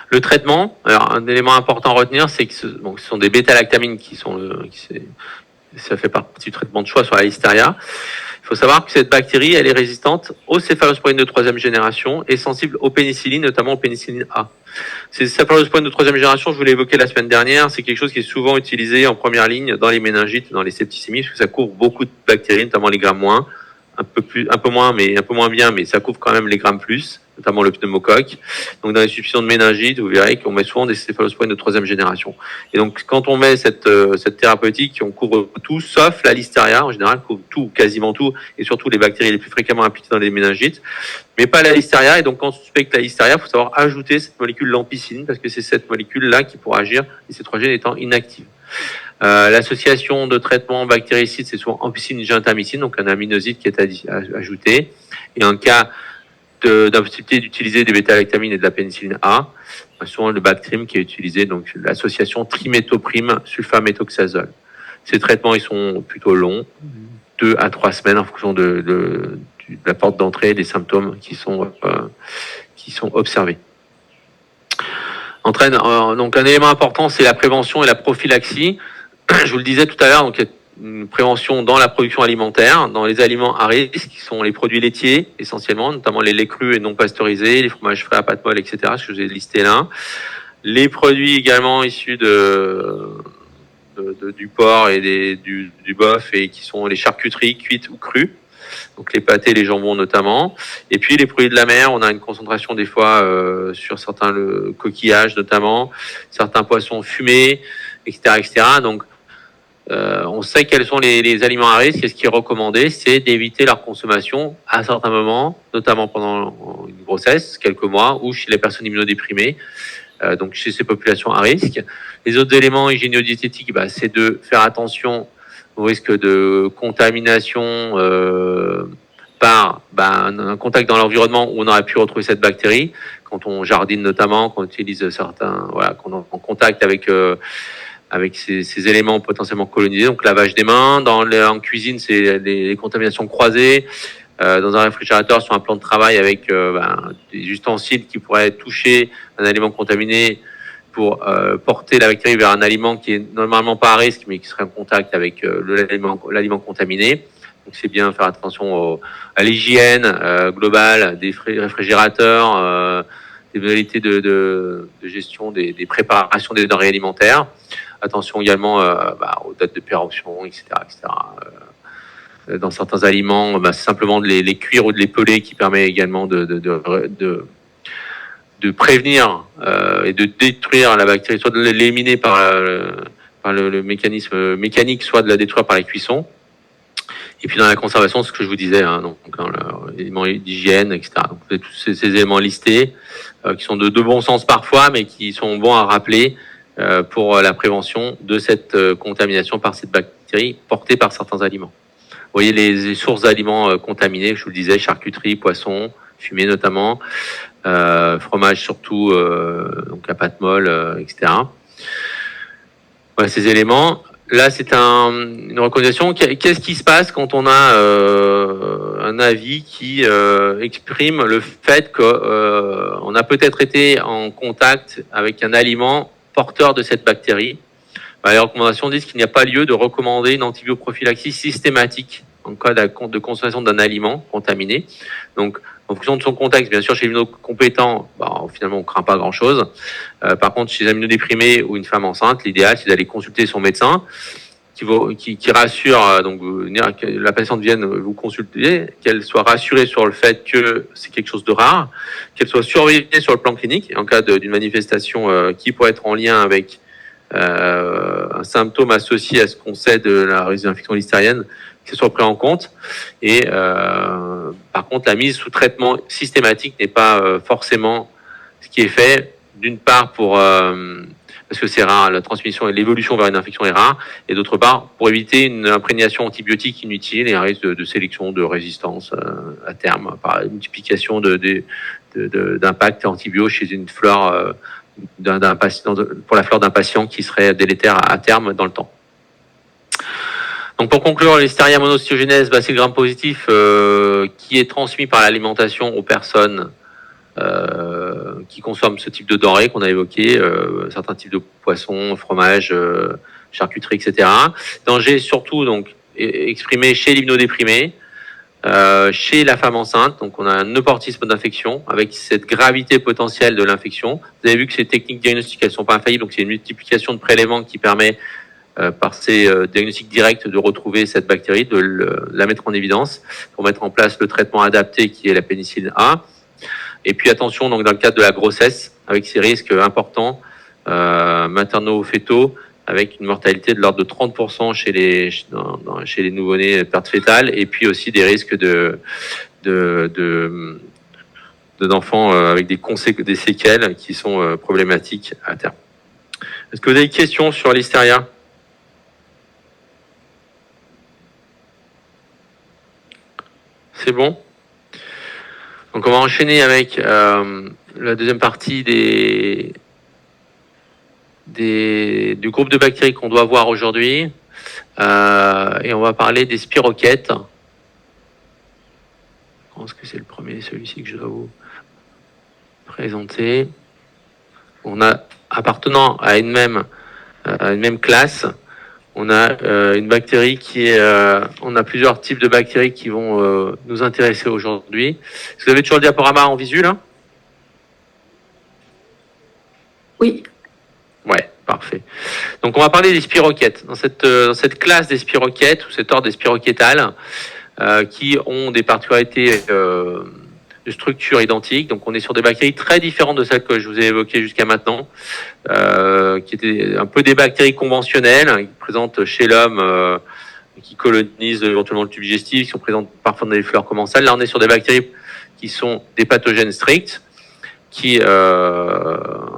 Le traitement, alors un élément important à retenir, c'est que ce sont des bêta-lactamines ça fait partie du traitement de choix sur la Listeria. Il faut savoir que cette bactérie, elle est résistante aux céphalosporines de 3e génération et sensible aux pénicillines, notamment aux pénicillines A. Ces céphalosporines de 3e génération, je vous l'ai évoqué la semaine dernière, c'est quelque chose qui est souvent utilisé en première ligne dans les méningites, dans les septicémies, parce que ça couvre beaucoup de bactéries, notamment les grammes moins, un peu moins bien, mais ça couvre quand même les grammes plus, notamment le pneumocoque. Donc dans les suspicions de méningite, vous verrez qu'on met souvent des céphalosporines de 3e génération. Et donc quand on met cette thérapeutique, on couvre tout, sauf la Listeria, en général, couvre tout, quasiment tout, et surtout les bactéries les plus fréquemment impliquées dans les méningites, mais pas la Listeria. Et donc quand on suspecte la Listeria, il faut savoir ajouter cette molécule l'ampicilline, parce que c'est cette molécule-là qui pourra agir, les C3G étant inactive. L'association de traitement bactéricide, c'est souvent ampicilline gentamicine, donc un aminoside qui est ajouté. Et en cas d'impossibilité d'utiliser des bêta-lactamines et de la pénicilline A, souvent le Bactrim qui est utilisé, donc l'association triméthoprime sulfaméthoxazole. Ces traitements, ils sont plutôt longs, 2 à 3 semaines en fonction de la porte d'entrée, des symptômes qui sont observés. Donc un élément important, c'est la prévention et la prophylaxie. Je vous le disais tout à l'heure, donc il y a une prévention dans la production alimentaire, dans les aliments à risque, qui sont les produits laitiers essentiellement, notamment les laits crus et non pasteurisés, les fromages frais à pâte molle, etc., ce que j'ai listé là. Les produits également issus du porc et du bœuf, et qui sont les charcuteries cuites ou crues, donc les pâtés, les jambons notamment. Et puis les produits de la mer, on a une concentration des fois sur certains coquillages notamment, certains poissons fumés, etc., etc. Donc on sait quels sont les aliments à risque, et ce qui est recommandé, c'est d'éviter leur consommation à certains moments, notamment pendant une grossesse, quelques mois, ou chez les personnes immunodéprimées, donc chez ces populations à risque. Les autres éléments hygiéno-diététiques, c'est de faire attention au risque de contamination par un contact dans l'environnement où on aurait pu retrouver cette bactérie, quand on jardine notamment, quand on utilise qu'on est en contact avec ces éléments potentiellement colonisés, donc lavage des mains. En cuisine, c'est les contaminations croisées. Dans un réfrigérateur, sur un plan de travail avec des ustensiles qui pourraient toucher un aliment contaminé pour porter la bactérie vers un aliment qui est normalement pas à risque, mais qui serait en contact avec l'aliment contaminé. Donc c'est bien faire attention à l'hygiène globale des réfrigérateurs, des modalités de gestion des préparations des denrées alimentaires. Attention également aux dates de péremption, etc. Dans certains aliments, c'est simplement de les cuire ou de les peler qui permet également de prévenir et de détruire la bactérie, soit de l'éliminer par le mécanisme mécanique, soit de la détruire par la cuisson. Et puis dans la conservation, ce que je vous disais, les éléments d'hygiène, etc. Donc, tous ces éléments listés qui sont de bon sens parfois, mais qui sont bons à rappeler pour la prévention de cette contamination par cette bactérie portée par certains aliments. Vous voyez les sources d'aliments contaminés, je vous le disais, charcuterie, poisson, fumée notamment, fromage surtout, donc la pâte molle, etc. Voilà, ces éléments. Là, c'est une recommandation. Qu'est-ce qui se passe quand on a un avis qui exprime le fait qu'on a peut-être été en contact avec un aliment porteur de cette bactérie? Les recommandations disent qu'il n'y a pas lieu de recommander une antibioprophylaxie systématique en cas de consommation d'un aliment contaminé. Donc, en fonction de son contexte, bien sûr, chez l'immunocompétent, finalement, on ne craint pas grand-chose. Par contre, chez les immunodéprimés ou une femme enceinte, l'idéal, c'est d'aller consulter son médecin qui rassure, donc que la patiente vienne vous consulter, qu'elle soit rassurée sur le fait que c'est quelque chose de rare, qu'elle soit surveillée sur le plan clinique en cas d'une manifestation qui pourrait être en lien avec un symptôme associé à ce qu'on sait de la risque d'infection listérienne, que ce soit pris en compte. Et par contre, la mise sous traitement systématique n'est pas forcément ce qui est fait, d'une part parce que c'est rare, la transmission et l'évolution vers une infection est rare, et d'autre part pour éviter une imprégnation antibiotique inutile et un risque de sélection de résistance à terme par multiplication d'impact antibio chez une flore pour la flore d'un patient qui serait délétère à terme dans le temps. Donc pour conclure, l'Listeria monocytogenes, c'est le gram positif qui est transmis par l'alimentation aux personnes qui consomment ce type de denrées qu'on a évoqué, certains types de poissons, fromage, charcuterie, etc. Danger surtout donc exprimé chez l'immunodéprimé, chez la femme enceinte. Donc on a un euportisme d'infection avec cette gravité potentielle de l'infection. Vous avez vu que ces techniques diagnostiques, elles sont pas infaillibles, donc c'est une multiplication de prélèvements qui permet par ces diagnostics directs de retrouver cette bactérie, de la mettre en évidence pour mettre en place le traitement adapté qui est la pénicilline A. Et puis attention, donc dans le cadre de la grossesse, avec ces risques importants maternaux-fétaux, avec une mortalité de l'ordre de 30% chez les nouveau-nés perte fétale, et puis aussi des risques d'enfants avec des séquelles qui sont problématiques à terme. Est-ce que vous avez des questions sur l'Listeria ? C'est bon ? Donc on va enchaîner avec la deuxième partie du groupe de bactéries qu'on doit voir aujourd'hui. Et on va parler des spirochètes. Je pense que c'est le premier, celui-ci que je dois vous présenter. On a, appartenant à une même classe, on a une bactérie on a plusieurs types de bactéries qui vont nous intéresser aujourd'hui. Est-ce que vous avez toujours le diaporama en visu, là ? Oui. Ouais, parfait. Donc on va parler des spirochètes. Dans cette classe des spirochètes, ou cet ordre des spirochètales, qui ont des particularités de structure identique. Donc on est sur des bactéries très différentes de celles que je vous ai évoquées jusqu'à maintenant, qui étaient un peu des bactéries conventionnelles, qui présentent chez l'homme, qui colonisent éventuellement le tube digestif, qui sont présentes parfois dans les fleurs commensales. Là on est sur des bactéries qui sont des pathogènes stricts, qui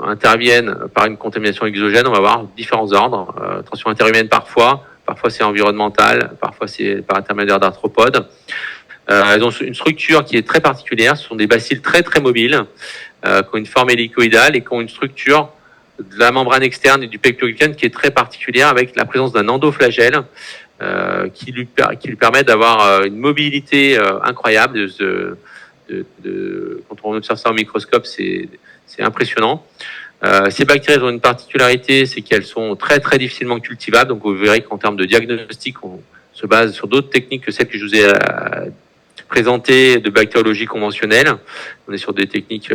interviennent par une contamination exogène. On va voir différents ordres, transmission interhumaine parfois c'est environnemental, parfois c'est par intermédiaire d'arthropodes. Elles ont une structure qui est très particulière. Ce sont des bacilles très très mobiles, qui ont une forme hélicoïdale et qui ont une structure de la membrane externe et du pectoricane qui est très particulière, avec la présence d'un endoflagelle qui lui permet d'avoir une mobilité incroyable. Quand on observe ça au microscope, c'est impressionnant. Ces bactéries ont une particularité, c'est qu'elles sont très très difficilement cultivables. Donc vous verrez qu'en termes de diagnostic, on se base sur d'autres techniques que celles que je vous ai présentées de bactériologie conventionnelle. On est sur des techniques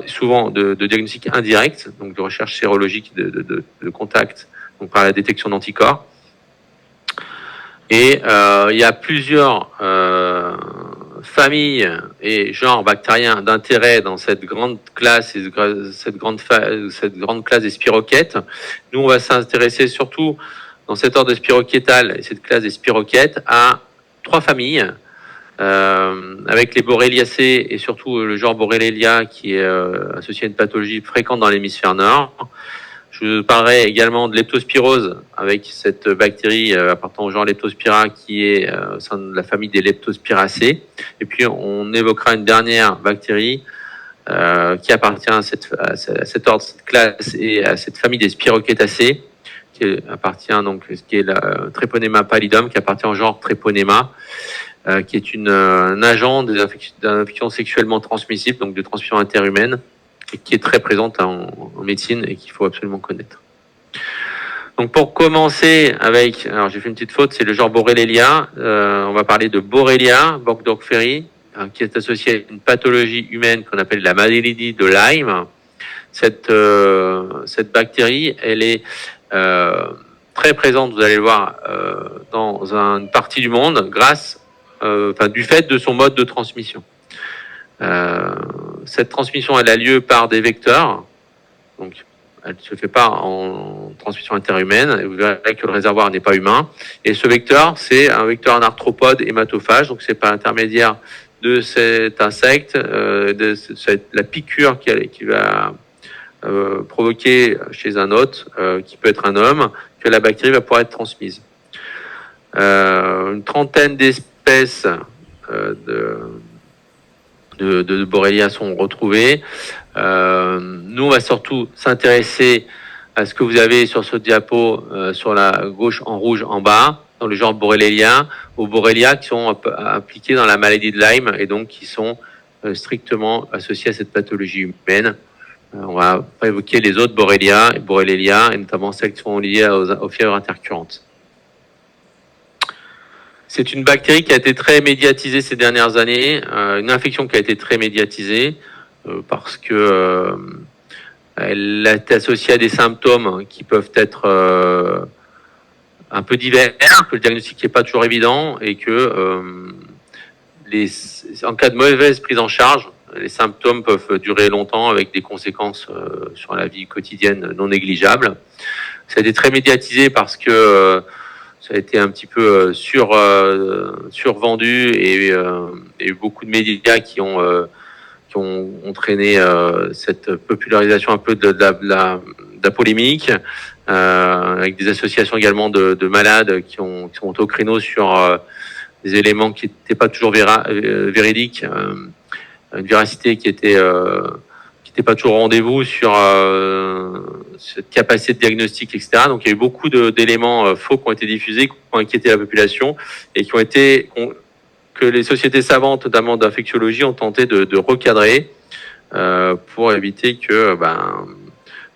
souvent de diagnostic indirect, donc de recherche sérologique de contact, donc par la détection d'anticorps. Et il y a plusieurs familles et genres bactériens d'intérêt dans cette grande classe cette grande classe des spirochètes. Nous, on va s'intéresser surtout dans cet ordre de spirochètales et cette classe des spirochètes à 3 familles, avec les Borreliaceae et surtout le genre Borrelia qui est associé à une pathologie fréquente dans l'hémisphère nord. Je vous parlerai également de leptospirose avec cette bactérie appartenant au genre Leptospira qui est au sein de la famille des Leptospiracées. Et puis on évoquera une dernière bactérie qui appartient à cet ordre, cette classe et à cette famille des Spirochaetacées, qui appartient donc, qui est la Treponema pallidum, qui appartient au genre Treponema, qui est un agent d'infection sexuellement transmissible, donc de transmission interhumaine, et qui est très présente en médecine et qu'il faut absolument connaître. Donc pour commencer avec, alors j'ai fait une petite faute, c'est le genre Borrelia. On va parler de Borrelia burgdorferi, qui est associé à une pathologie humaine qu'on appelle la maladie de Lyme. Cette bactérie, elle est très présente, vous allez le voir, dans une partie du monde, du fait de son mode de transmission. Cette transmission, elle a lieu par des vecteurs, donc elle ne se fait pas en transmission interhumaine, et vous verrez que le réservoir n'est pas humain. Et ce vecteur, c'est un vecteur arthropode hématophage, donc c'est par l'intermédiaire de cet insecte, la piqûre qui va provoquer chez un hôte, qui peut être un homme, que la bactérie va pouvoir être transmise. Une trentaine d'espèces de Borrelia sont retrouvées. Nous, on va surtout s'intéresser à ce que vous avez sur ce diapo, sur la gauche en rouge en bas, dans le genre Borrelia, aux Borrelia qui sont impliqués dans la maladie de Lyme et donc qui sont strictement associés à cette pathologie humaine. On va pas évoquer les autres Borrelia, et notamment celles qui sont liées aux fièvres intercurrentes. C'est une bactérie qui a été très médiatisée ces dernières années, une infection qui a été très médiatisée parce que elle est associée à des symptômes qui peuvent être un peu divers, que le diagnostic n'est pas toujours évident et que en cas de mauvaise prise en charge, les symptômes peuvent durer longtemps avec des conséquences sur la vie quotidienne non négligeables. Ça a été très médiatisé parce que ça a été un petit peu survendu et il y a eu beaucoup de médias qui ont entraîné cette popularisation un peu de la polémique, avec des associations également de malades qui sont au créneau sur des éléments qui n'étaient pas toujours véridiques, une véracité qui était pas toujours au rendez-vous sur cette capacité de diagnostic, etc. Donc il y a eu beaucoup d'éléments faux qui ont été diffusés, qui ont inquiété la population et que les sociétés savantes, notamment d'infectiologie, ont tenté de recadrer pour éviter que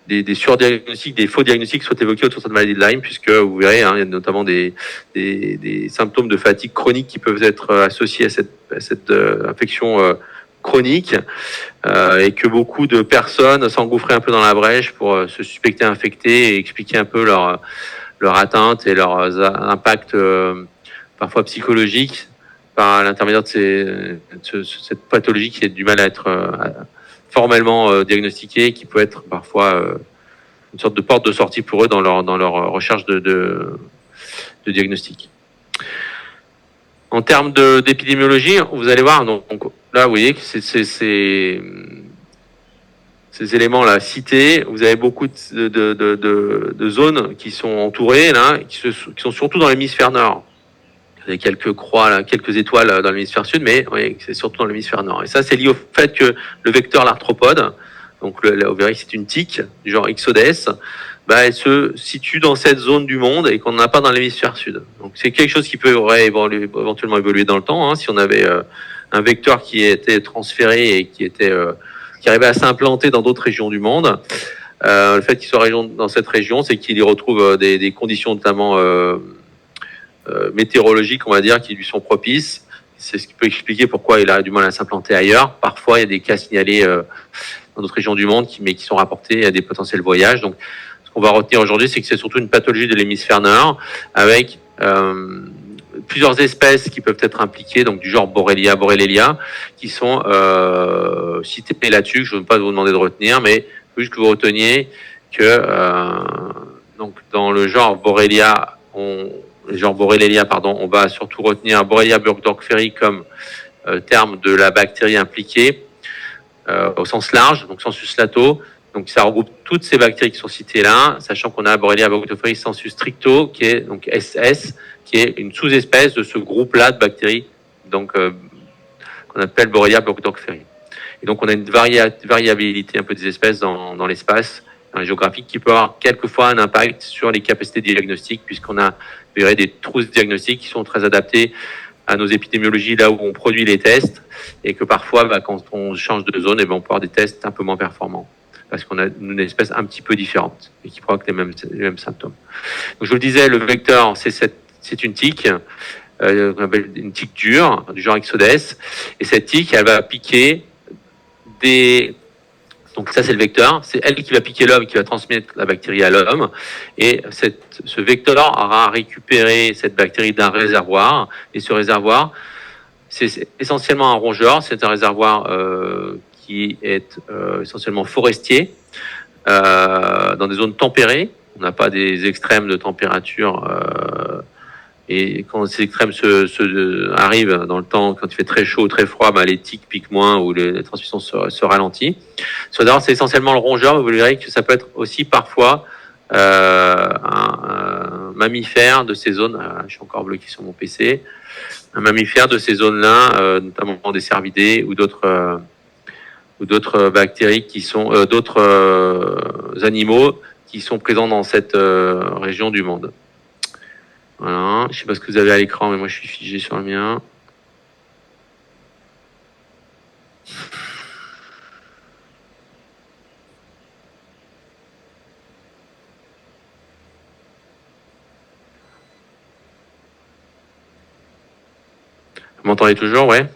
des surdiagnostics, des faux diagnostics soient évoqués autour de cette maladie de Lyme, puisque vous verrez, il y a notamment des symptômes de fatigue chronique qui peuvent être associés à cette infection chronique, et que beaucoup de personnes s'engouffraient un peu dans la brèche pour se suspecter infectées et expliquer un peu leur atteinte et leurs impacts parfois psychologiques par l'intermédiaire de cette pathologie qui a du mal à être formellement diagnostiquée, qui peut être parfois une sorte de porte de sortie pour eux dans leur recherche de diagnostic. En termes d'épidémiologie, vous allez voir, donc là, vous voyez que ces éléments-là cités, vous avez beaucoup de zones qui sont entourées, là, qui sont surtout dans l'hémisphère nord. Il y a quelques croix, là, quelques étoiles dans l'hémisphère sud, mais oui, c'est surtout dans l'hémisphère nord. Et ça, c'est lié au fait que le vecteur l'arthropode, donc vous verrez que c'est une tique du genre Ixodes, elle se situe dans cette zone du monde et qu'on n'a pas dans l'hémisphère sud. Donc c'est quelque chose qui pourrait éventuellement évoluer dans le temps, si on avait un vecteur qui était transféré et qui arrivait à s'implanter dans d'autres régions du monde. Le fait qu'il soit dans cette région, c'est qu'il y retrouve des conditions notamment météorologiques, on va dire, qui lui sont propices. C'est ce qui peut expliquer pourquoi il a du mal à s'implanter ailleurs. Parfois, il y a des cas signalés dans d'autres régions du monde qui sont rapportés à des potentiels voyages. Donc, ce qu'on va retenir aujourd'hui, c'est que c'est surtout une pathologie de l'hémisphère nord, avec plusieurs espèces qui peuvent être impliquées, donc du genre Borrelia, qui sont citées là-dessus, que je ne veux pas vous demander de retenir, mais il faut juste que vous reteniez que donc dans le genre Borrelia, on va surtout retenir Borrelia burgdorferi comme terme de la bactérie impliquée au sens large, donc sensus lato. Donc ça regroupe toutes ces bactéries qui sont citées là, sachant qu'on a Borrelia burgdorferi sensu stricto, qui est donc SS, qui est une sous-espèce de ce groupe-là de bactéries, donc qu'on appelle Borrelia burgdorferi. Et donc on a une variabilité un peu des espèces dans l'espace, dans les géographiques, qui peut avoir quelquefois un impact sur les capacités diagnostiques, puisqu'on a des trousses diagnostiques qui sont très adaptées à nos épidémiologies là où on produit les tests, et que parfois, quand on change de zone, on peut avoir des tests un peu moins performants, parce qu'on a une espèce un petit peu différente et qui provoque les mêmes symptômes. Donc je vous le disais, le vecteur, c'est une tique, qu'on appelle une tique dure, du genre Ixodes, et cette tique, elle va piquer donc ça c'est le vecteur, c'est elle qui va piquer l'homme, qui va transmettre la bactérie à l'homme, et ce vecteur aura récupéré cette bactérie d'un réservoir, et ce réservoir, c'est essentiellement un rongeur, c'est un réservoir qui est essentiellement forestier, dans des zones tempérées. On n'a pas des extrêmes de température, et quand ces extrêmes arrivent dans le temps, quand il fait très chaud, très froid, les tiques piquent moins ou la transmission se ralentit. C'est essentiellement le rongeur, mais vous verrez que ça peut être aussi parfois un mammifère de ces zones. Je suis encore bloqué sur mon PC. Un mammifère de ces zones-là, notamment des cervidés ou d'autres bactéries qui sont d'autres animaux qui sont présents dans cette région du monde. Voilà, je ne sais pas ce que vous avez à l'écran, mais moi je suis figé sur le mien. Vous m'entendez toujours, ouais?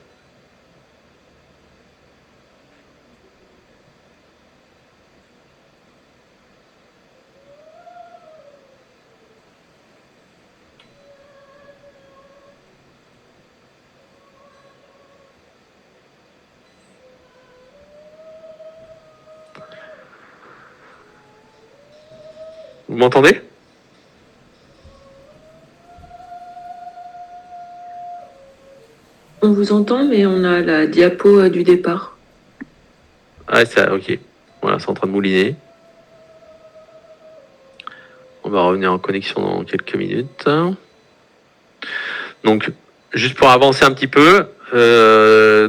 Vous m'entendez? On vous entend, mais on a la diapo du départ. Ah, ça, ok. Voilà, c'est en train de mouliner. On va revenir en connexion dans quelques minutes. Donc, juste pour avancer un petit peu,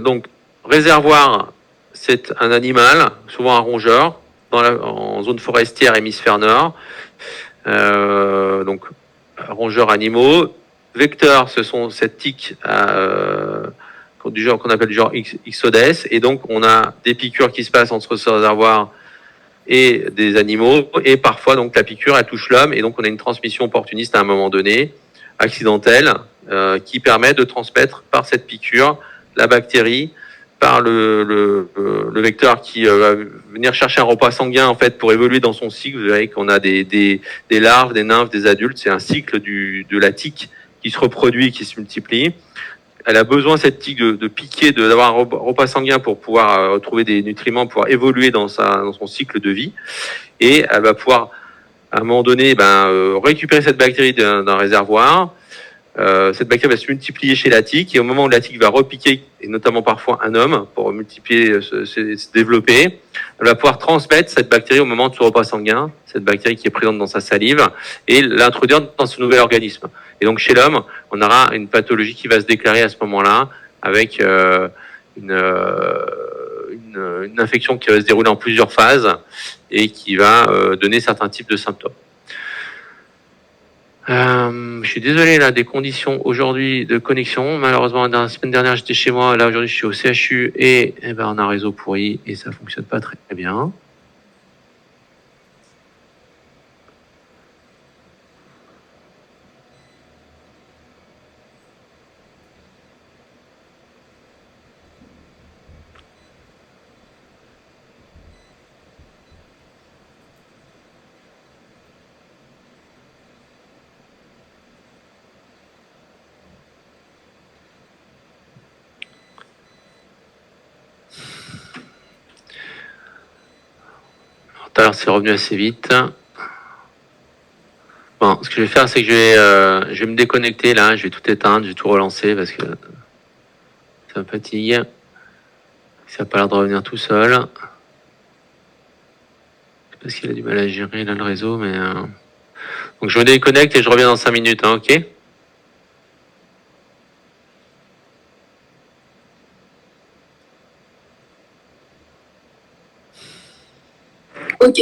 donc, réservoir, c'est un animal, souvent un rongeur, en zone forestière hémisphère nord. Donc, rongeurs animaux. Vecteurs, ce sont cette tique du genre qu'on appelle du genre Ixodes. Et donc, on a des piqûres qui se passent entre ce réservoir et des animaux. Et parfois, donc, la piqûre, elle touche l'homme. Et donc, on a une transmission opportuniste à un moment donné, accidentelle, qui permet de transmettre par cette piqûre la bactérie par le vecteur qui va venir chercher un repas sanguin en fait pour évoluer dans son cycle. Vous verrez qu'on a des larves, des nymphes, des adultes. C'est un cycle de la tique qui se reproduit et qui se multiplie. Elle a besoin, cette tique, de piquer, d'avoir un repas sanguin pour pouvoir retrouver des nutriments, pour pouvoir évoluer dans son cycle de vie. Et elle va pouvoir, à un moment donné, récupérer cette bactérie d'un réservoir. Cette bactérie va se multiplier chez la tique, et au moment où la tique va repiquer, et notamment parfois un homme, pour multiplier, se développer, elle va pouvoir transmettre cette bactérie au moment de son repas sanguin, cette bactérie qui est présente dans sa salive, et l'introduire dans ce nouvel organisme. Et donc chez l'homme, on aura une pathologie qui va se déclarer à ce moment-là, avec une infection qui va se dérouler en plusieurs phases, et qui va donner certains types de symptômes. Je suis désolé là des conditions aujourd'hui de connexion. Malheureusement, la semaine dernière j'étais chez moi, là aujourd'hui je suis au CHU et on a un réseau pourri et ça fonctionne pas très bien. Tout à l'heure, c'est revenu assez vite. Bon, ce que je vais faire, c'est que je vais me déconnecter là, je vais tout éteindre, je vais tout relancer parce que ça me fatigue. Ça n'a pas l'air de revenir tout seul. parce qu'il a du mal à gérer là le réseau, mais donc je me déconnecte et je reviens dans 5 minutes, hein, ok? Ok.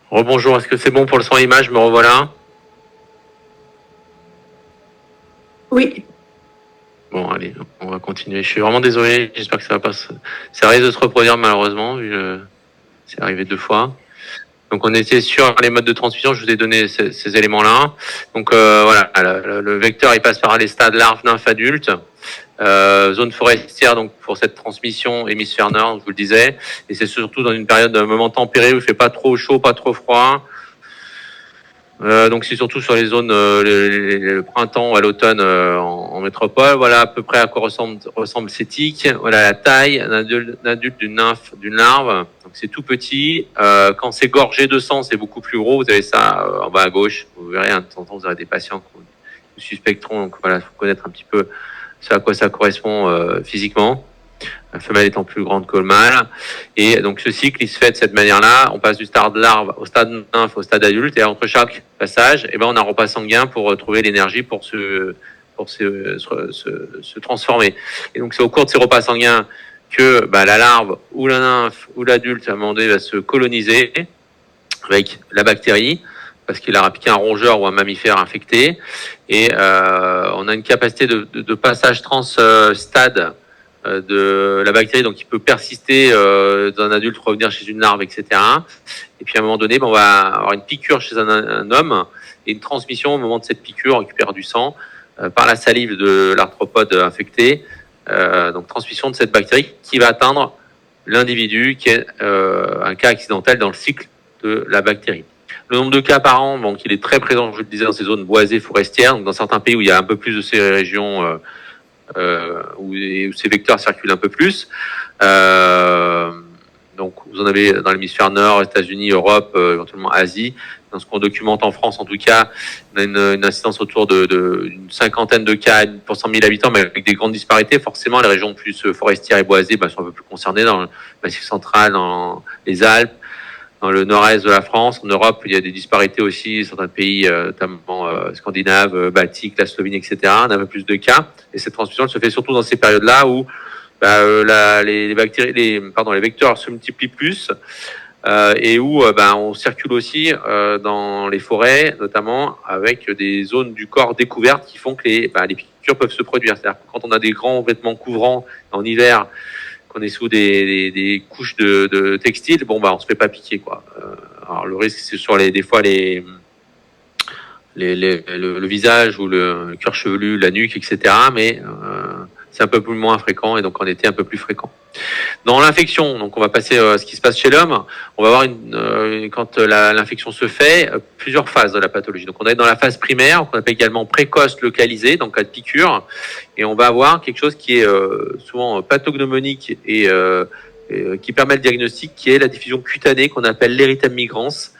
Rebonjour, est-ce que c'est bon pour le son et image? Me revoilà. Oui. Bon, allez, on va continuer. Je suis vraiment désolé, j'espère que ça va pas se... Ça risque de se reproduire malheureusement, vu que c'est arrivé 2 fois. Donc on était sur les modes de transmission, je vous ai donné ces éléments-là. Donc voilà, le vecteur il passe par les stades larves, nymphes, adultes. Zone forestière donc pour cette transmission hémisphère nord, je vous le disais. Et c'est surtout dans une période d'un moment tempéré où il fait pas trop chaud, pas trop froid. Donc c'est surtout sur les zones le printemps à l'automne en métropole. Voilà à peu près à quoi ressemble ces tiques. Voilà la taille d'un adulte, d'une nymphe, d'une larve. Donc c'est tout petit. Quand c'est gorgé de sang, c'est beaucoup plus gros. Vous avez ça en bas à gauche. Vous verrez, de temps en temps, vous aurez des patients qui suspecteront. Donc voilà, il faut connaître un petit peu ce à quoi ça correspond physiquement. La femelle étant plus grande que le mâle. Et donc ce cycle, il se fait de cette manière-là. On passe du stade larve au stade nymphe au stade adulte. Et entre chaque passage, on a un repas sanguin pour trouver l'énergie pour se transformer. Et donc c'est au cours de ces repas sanguins que la larve ou la nymphe ou l'adulte à un moment donné va se coloniser avec la bactérie parce qu'il a piqué un rongeur ou un mammifère infecté. Et on a une capacité de passage trans-stade de la bactérie, donc qui peut persister d'un adulte, revenir chez une larve, etc. Et puis à un moment donné, on va avoir une piqûre chez un homme et une transmission au moment de cette piqûre, on récupère du sang par la salive de l'arthropode infecté. Donc transmission de cette bactérie qui va atteindre l'individu, qui est un cas accidentel dans le cycle de la bactérie. Le nombre de cas par an, donc il est très présent, je le disais, dans ces zones boisées forestières. Donc dans certains pays où il y a un peu plus de ces régions où ces vecteurs circulent un peu plus. Donc vous en avez dans l'hémisphère nord, États-Unis, Europe, éventuellement Asie. Dans ce qu'on documente en France, en tout cas, on a une incidence autour d'une cinquantaine de cas pour 100 000 habitants, mais avec des grandes disparités. Forcément, les régions plus forestières et boisées sont un peu plus concernées dans le Massif central, dans les Alpes, dans le nord-est de la France. En Europe, il y a des disparités aussi. Certains pays, notamment scandinaves, baltiques, la Slovénie, etc., on a un peu plus de cas. Et cette transmission se fait surtout dans ces périodes-là où les vecteurs se multiplient plus et où on circule aussi dans les forêts, notamment avec des zones du corps découvertes qui font que les piqûres peuvent se produire. C'est-à-dire que quand on a des grands vêtements couvrants en hiver, qu'on est sous des couches de textiles, on se fait pas piquer, quoi. Alors le risque, c'est sur des fois le visage ou le cuir chevelu, la nuque, etc. Mais c'est un peu moins fréquent et donc en été un peu plus fréquent. Dans l'infection, donc on va passer à ce qui se passe chez l'homme. On va voir quand l'infection se fait, plusieurs phases de la pathologie. Donc on est dans la phase primaire, qu'on appelle également précoce localisée, donc cas de piqûre, et on va avoir quelque chose qui est souvent pathognomonique et qui permet le diagnostic, qui est la diffusion cutanée qu'on appelle l'érythème migrans,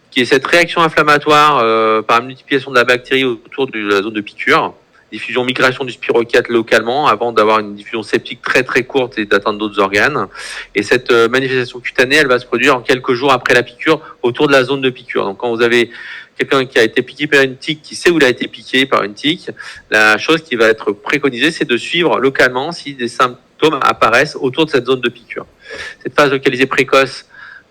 qui est cette réaction inflammatoire par multiplication de la bactérie autour de la zone de piqûre. Diffusion, migration du spirochète localement avant d'avoir une diffusion septique très très courte et d'atteindre d'autres organes. Et cette manifestation cutanée, elle va se produire en quelques jours après la piqûre autour de la zone de piqûre. Donc quand vous avez quelqu'un qui a été piqué par une tique, qui sait où il a été piqué par une tique, la chose qui va être préconisée, c'est de suivre localement si des symptômes apparaissent autour de cette zone de piqûre. Cette phase localisée précoce,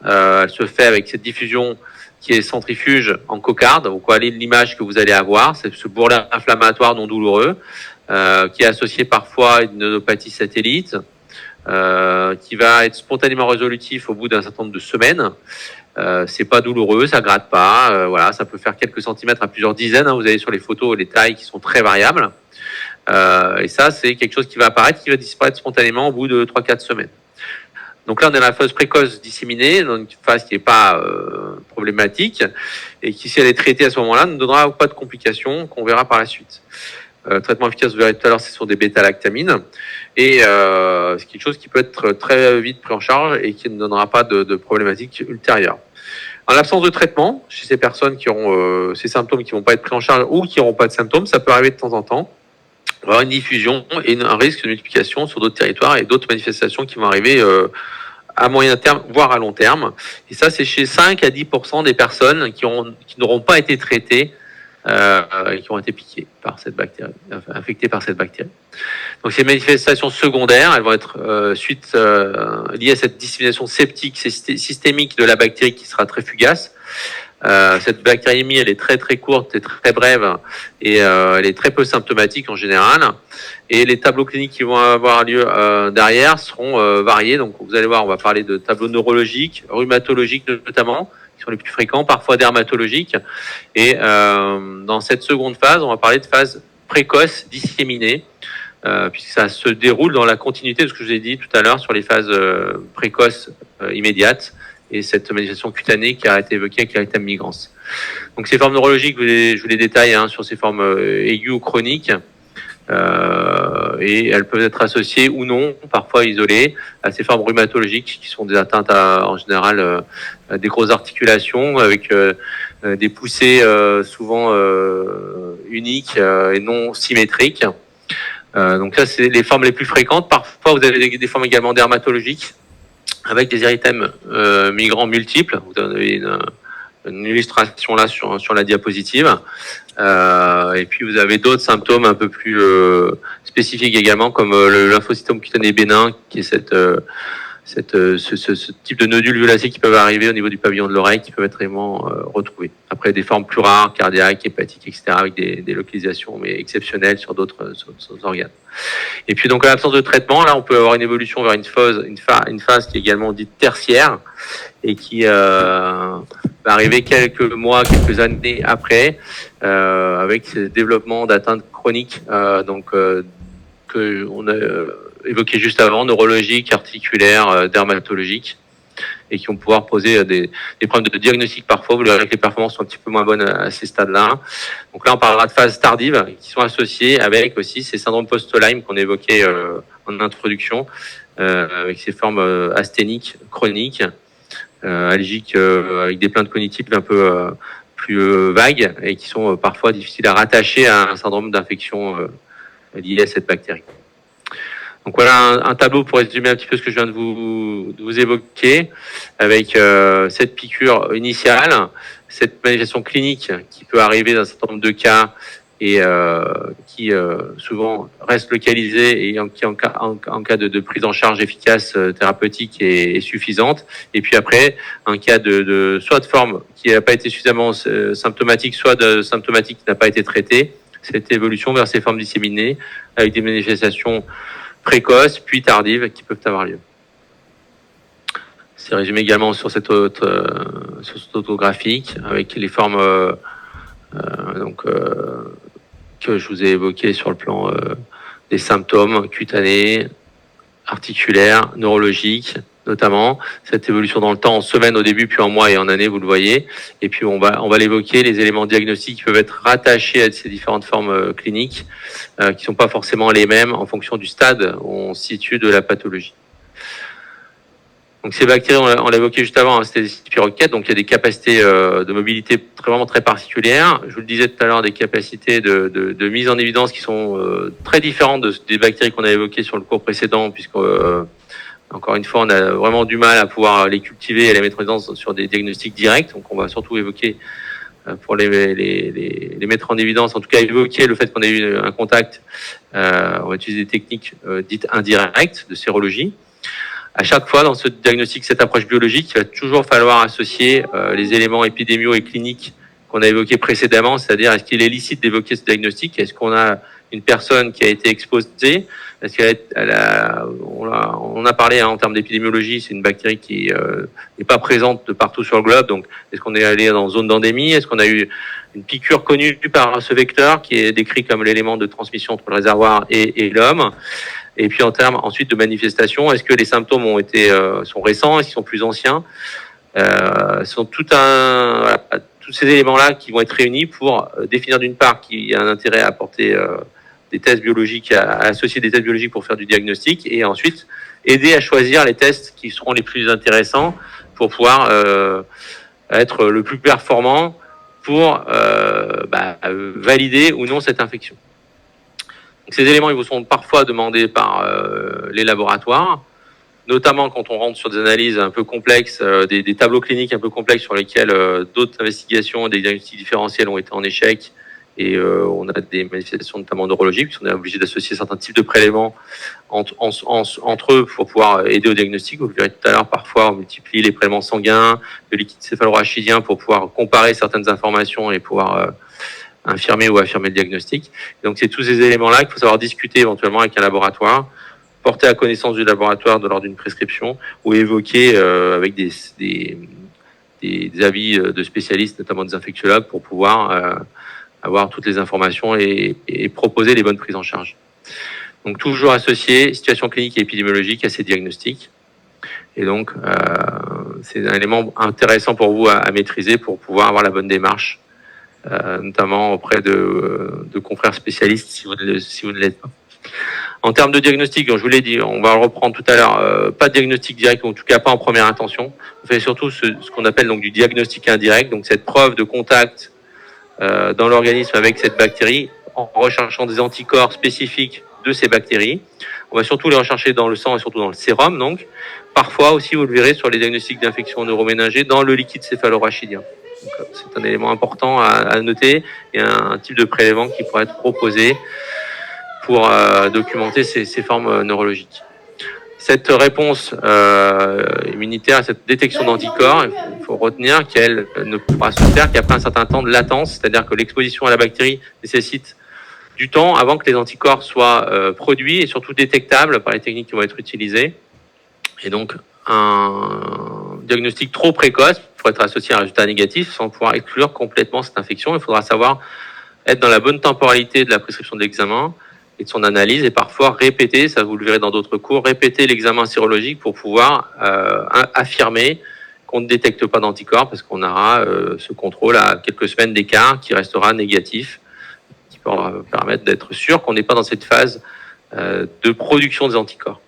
elle se fait avec cette diffusion qui est centrifuge en cocarde. Vous voyez l'image que vous allez avoir, c'est ce bourrelet inflammatoire non douloureux qui est associé parfois à une neuropathie satellite qui va être spontanément résolutif au bout d'un certain nombre de semaines. C'est pas douloureux, ça gratte pas, voilà, ça peut faire quelques centimètres à plusieurs dizaines. Vous avez sur les photos les tailles qui sont très variables. Et ça, c'est quelque chose qui va apparaître, qui va disparaître spontanément au bout de 3-4 semaines. Donc là, on est dans la phase précoce disséminée, dans une phase qui n'est pas problématique et qui, si elle est traitée à ce moment-là, ne donnera pas de complications qu'on verra par la suite. Traitement efficace, vous verrez tout à l'heure, c'est sur des bêta-lactamines. Et c'est quelque chose qui peut être très vite pris en charge et qui ne donnera pas de problématiques ultérieures. En l'absence de traitement, chez ces personnes qui auront ces symptômes qui ne vont pas être pris en charge ou qui n'auront pas de symptômes, ça peut arriver de temps en temps. On va avoir une diffusion et un risque de multiplication sur d'autres territoires et d'autres manifestations qui vont arriver à moyen terme, voire à long terme. Et ça, c'est chez 5 à 10% des personnes qui n'auront pas été traitées et qui ont été piquées par cette bactérie, infectées par cette bactérie. Donc ces manifestations secondaires, elles vont être liées à cette dissémination septique systémique de la bactérie qui sera très fugace. Cette bactériémie, elle est très très courte et très brève et elle est très peu symptomatique en général. Et les tableaux cliniques qui vont avoir lieu derrière seront variés. Donc vous allez voir, on va parler de tableaux neurologiques, rhumatologiques notamment, qui sont les plus fréquents, parfois dermatologiques. Et dans cette seconde phase, on va parler de phase précoce disséminée, puisque ça se déroule dans la continuité de ce que je vous ai dit tout à l'heure sur les phases précoces immédiates. et cette manifestation cutanée qui a été évoquée avec l'érythème migrans. Donc ces formes neurologiques, je vous les détaille sur ces formes aiguës ou chroniques. Et elles peuvent être associées ou non, parfois isolées, à ces formes rhumatologiques qui sont des atteintes en général des grosses articulations avec des poussées souvent uniques et non symétriques. Donc ça, c'est les formes les plus fréquentes. Parfois, vous avez des formes également dermatologiques avec des érythèmes migrants multiples. Vous avez une illustration là sur la diapositive. Et puis vous avez d'autres symptômes un peu plus spécifiques également, comme le lymphocytome cutané bénin, qui est ce type de nodules violacés qui peuvent arriver au niveau du pavillon de l'oreille, qui peuvent être vraiment retrouvés. Après, des formes plus rares, cardiaques, hépatiques, etc., avec des localisations mais exceptionnelles sur d'autres organes. Et puis donc, à l'absence de traitement, là, on peut avoir une évolution vers une phase qui est également dite tertiaire et qui va arriver quelques mois, quelques années après, avec ce développement d'atteintes chroniques, que on a évoqué juste avant, neurologiques, articulaires, dermatologiques, et qui vont pouvoir poser des problèmes de diagnostic parfois. Vous verrez que les performances sont un petit peu moins bonnes à ces stades-là. Donc là, on parlera de phases tardives qui sont associées avec aussi ces syndromes post-Lyme qu'on évoquait en introduction, avec ces formes asthéniques chroniques, allergiques, avec des plaintes cognitives un peu plus vagues et qui sont parfois difficiles à rattacher à un syndrome d'infection lié à cette bactérie. Donc voilà un tableau pour résumer un petit peu ce que je viens de vous évoquer, avec cette piqûre initiale, cette manifestation clinique qui peut arriver dans un certain nombre de cas et qui souvent reste localisée et qui en cas de prise en charge efficace, thérapeutique et suffisante. Et puis après, un cas soit de forme qui n'a pas été suffisamment symptomatique, soit de symptomatique qui n'a pas été traitée, cette évolution vers ces formes disséminées avec des manifestations précoces puis tardives qui peuvent avoir lieu. C'est résumé également sur cette autre graphique avec les formes que je vous ai évoquées sur le plan des symptômes cutanés, articulaires, neurologiques, notamment cette évolution dans le temps en semaines au début, puis en mois et en années, vous le voyez. Et puis on va l'évoquer, les éléments diagnostiques qui peuvent être rattachés à ces différentes formes cliniques, qui sont pas forcément les mêmes en fonction du stade où on se situe de la pathologie. Donc ces bactéries, on l'a évoqué juste avant, c'était des spirochètes, donc il y a des capacités de mobilité vraiment très particulières. Je vous le disais tout à l'heure, des capacités de mise en évidence qui sont très différentes des bactéries qu'on a évoquées sur le cours précédent, puisque encore une fois, on a vraiment du mal à pouvoir les cultiver et les mettre en évidence sur des diagnostics directs. Donc on va surtout évoquer, pour les mettre en évidence, en tout cas évoquer le fait qu'on ait eu un contact, on va utiliser des techniques dites indirectes de sérologie. À chaque fois, dans ce diagnostic, cette approche biologique, il va toujours falloir associer les éléments épidémiaux et cliniques qu'on a évoqués précédemment, c'est-à-dire est-ce qu'il est licite d'évoquer ce diagnostic? Est-ce qu'on a une personne qui a été exposée? Est-ce on a parlé en termes d'épidémiologie, c'est une bactérie qui n'est pas présente de partout sur le globe, donc est-ce qu'on est allé dans zone d'endémie? Est-ce qu'on a eu une piqûre connue par ce vecteur qui est décrit comme l'élément de transmission entre le réservoir et l'homme? Et puis en termes ensuite de manifestation, est-ce que les symptômes sont récents, est-ce qu'ils sont plus anciens? Sont tous ces éléments-là qui vont être réunis pour définir d'une part qu'il y a un intérêt à apporter des tests biologiques, à associer des tests biologiques pour faire du diagnostic, et ensuite aider à choisir les tests qui seront les plus intéressants pour pouvoir être le plus performant pour valider ou non cette infection. Donc, ces éléments, ils vous sont parfois demandés par les laboratoires, notamment quand on rentre sur des analyses un peu complexes, des tableaux cliniques un peu complexes sur lesquels d'autres investigations, des diagnostics différentiels ont été en échec, et on a des manifestations notamment neurologiques, puisqu'on est obligé d'associer certains types de prélèvements entre eux pour pouvoir aider au diagnostic. Vous le verrez tout à l'heure, parfois on multiplie les prélèvements sanguins, le liquide céphalorachidien pour pouvoir comparer certaines informations et pouvoir infirmer ou affirmer le diagnostic. Donc c'est tous ces éléments-là qu'il faut savoir discuter éventuellement avec un laboratoire, porter à connaissance du laboratoire lors d'une prescription, ou évoquer avec des avis de spécialistes, notamment des infectiologues, pour pouvoir avoir toutes les informations et proposer les bonnes prises en charge. Donc toujours associer situation clinique et épidémiologique à ces diagnostics. Et donc, c'est un élément intéressant pour vous à maîtriser pour pouvoir avoir la bonne démarche, notamment auprès de confrères spécialistes si vous ne l'êtes pas. En termes de diagnostic, je vous l'ai dit, on va le reprendre tout à l'heure, pas de diagnostic direct, en tout cas pas en première intention. On fait surtout ce qu'on appelle donc du diagnostic indirect, donc cette preuve de contact dans l'organisme avec cette bactérie en recherchant des anticorps spécifiques de ces bactéries. On va surtout les rechercher dans le sang et surtout dans le sérum. Donc, parfois aussi, vous le verrez sur les diagnostics d'infection neuroméningée dans le liquide céphalorachidien. C'est un élément important à noter et un type de prélèvement qui pourrait être proposé pour documenter ces formes neurologiques. Cette réponse immunitaire, cette détection d'anticorps, il faut retenir qu'elle ne pourra se faire qu'après un certain temps de latence, c'est-à-dire que l'exposition à la bactérie nécessite du temps avant que les anticorps soient produits et surtout détectables par les techniques qui vont être utilisées. Et donc, un diagnostic trop précoce pourrait être associé à un résultat négatif sans pouvoir exclure complètement cette infection. Il faudra savoir être dans la bonne temporalité de la prescription de l'examen et de son analyse et parfois répéter, ça vous le verrez dans d'autres cours, répéter l'examen sérologique pour pouvoir affirmer qu'on ne détecte pas d'anticorps parce qu'on aura ce contrôle à quelques semaines d'écart qui restera négatif, qui peut permettre d'être sûr qu'on n'est pas dans cette phase de production des anticorps.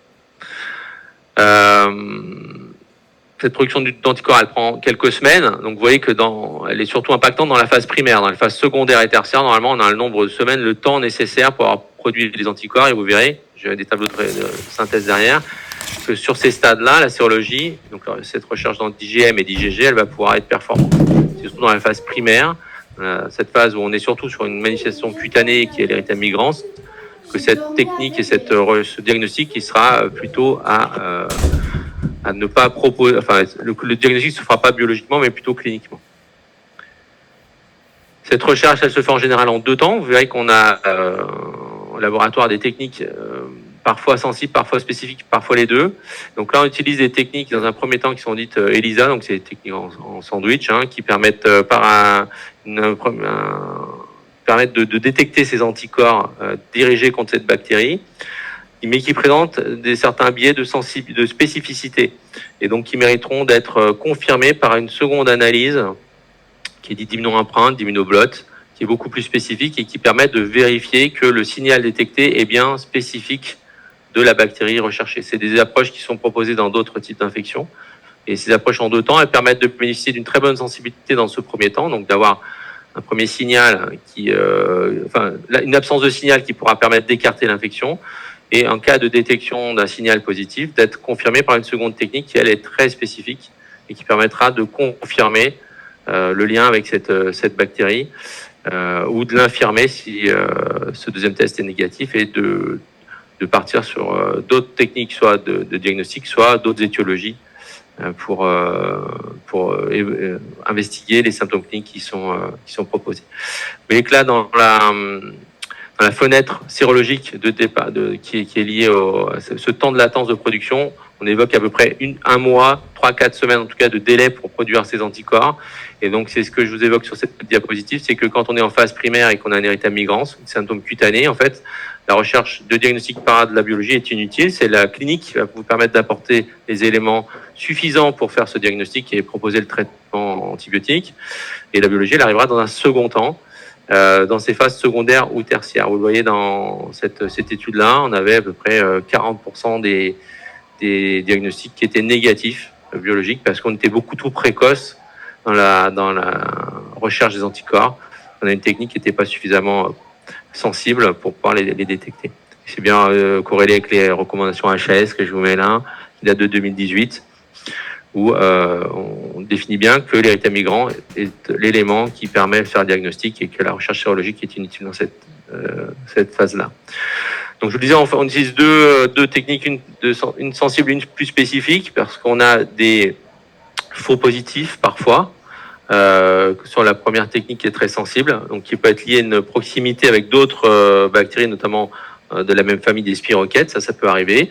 Cette production d'anticorps, elle prend quelques semaines. Donc, vous voyez que elle est surtout impactante dans la phase primaire. Dans la phase secondaire et tertiaire, normalement, on a le nombre de semaines, le temps nécessaire pour avoir produit les anticorps. Et vous verrez, j'ai des tableaux de synthèse derrière, que sur ces stades-là, la sérologie, donc cette recherche d'IgM et d'IgG, elle va pouvoir être performante. C'est surtout dans la phase primaire, cette phase où on est surtout sur une manifestation cutanée qui est l'érythème migrans, que cette technique et ce diagnostic qui sera plutôt à ne pas proposer, enfin, le diagnostic ne se fera pas biologiquement, mais plutôt cliniquement. Cette recherche, elle se fait en général en 2 temps. Vous verrez qu'on a au laboratoire des techniques parfois sensibles, parfois spécifiques, parfois les deux. Donc là, on utilise des techniques dans un premier temps qui sont dites ELISA, donc c'est des techniques en sandwich, qui permettent permettent de détecter ces anticorps dirigés contre cette bactérie, mais qui présentent certains biais de spécificité et donc qui mériteront d'être confirmés par une seconde analyse qui est dite d'immuno-empreinte, d'immunoblot, qui est beaucoup plus spécifique et qui permet de vérifier que le signal détecté est bien spécifique de la bactérie recherchée. C'est des approches qui sont proposées dans d'autres types d'infections. Et ces approches en 2 temps, elles permettent de bénéficier d'une très bonne sensibilité dans ce premier temps, donc d'avoir un premier signal une absence de signal qui pourra permettre d'écarter l'infection. Et en cas de détection d'un signal positif, d'être confirmé par une seconde technique qui, elle, est très spécifique et qui permettra de confirmer le lien avec cette bactérie ou de l'infirmer si ce deuxième test est négatif et de partir sur d'autres techniques, soit de diagnostic, soit d'autres étiologies pour investiguer les symptômes cliniques qui sont proposés. Vous voyez que là, dans la fenêtre sérologique de départ qui est liée à ce temps de latence de production, on évoque à peu près un mois, 3-4 semaines en tout cas de délai pour produire ces anticorps. Et donc c'est ce que je vous évoque sur cette diapositive, c'est que quand on est en phase primaire et qu'on a un érythème migrans, un symptôme cutané, en fait, la recherche de diagnostic par de la biologie est inutile. C'est la clinique qui va vous permettre d'apporter les éléments suffisants pour faire ce diagnostic et proposer le traitement antibiotique. Et la biologie, elle arrivera dans un second temps, dans ces phases secondaires ou tertiaires. Vous le voyez dans cette étude-là, on avait à peu près 40% des diagnostics qui étaient négatifs biologiques parce qu'on était beaucoup trop précoce dans la recherche des anticorps. On a une technique qui n'était pas suffisamment sensible pour pouvoir les détecter. C'est bien corrélé avec les recommandations HAS que je vous mets là, qui date de 2018, où on définit bien que l'érythème migrant est l'élément qui permet de faire un diagnostic et que la recherche sérologique est inutile dans cette phase-là. Donc je vous disais, on utilise deux techniques, une sensible, une plus spécifique, parce qu'on a des faux positifs parfois, sur la première technique qui est très sensible, donc qui peut être liée à une proximité avec d'autres bactéries, notamment de la même famille des spirochètes, ça peut arriver.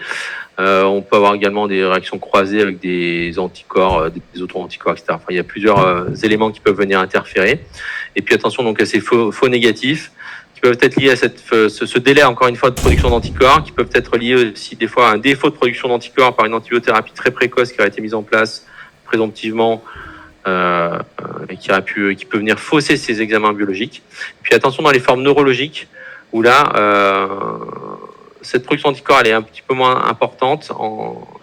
On peut avoir également des réactions croisées avec des anticorps, des auto-anticorps, etc. Enfin, il y a plusieurs éléments qui peuvent venir interférer. Et puis attention donc à ces faux négatifs qui peuvent être liés à ce délai, encore une fois, de production d'anticorps, qui peuvent être liés aussi des fois à un défaut de production d'anticorps par une antibiothérapie très précoce qui a été mise en place présomptivement, et qui peut venir fausser ces examens biologiques. Puis attention dans les formes neurologiques, où là, cette production d'anticorps elle est un petit peu moins importante,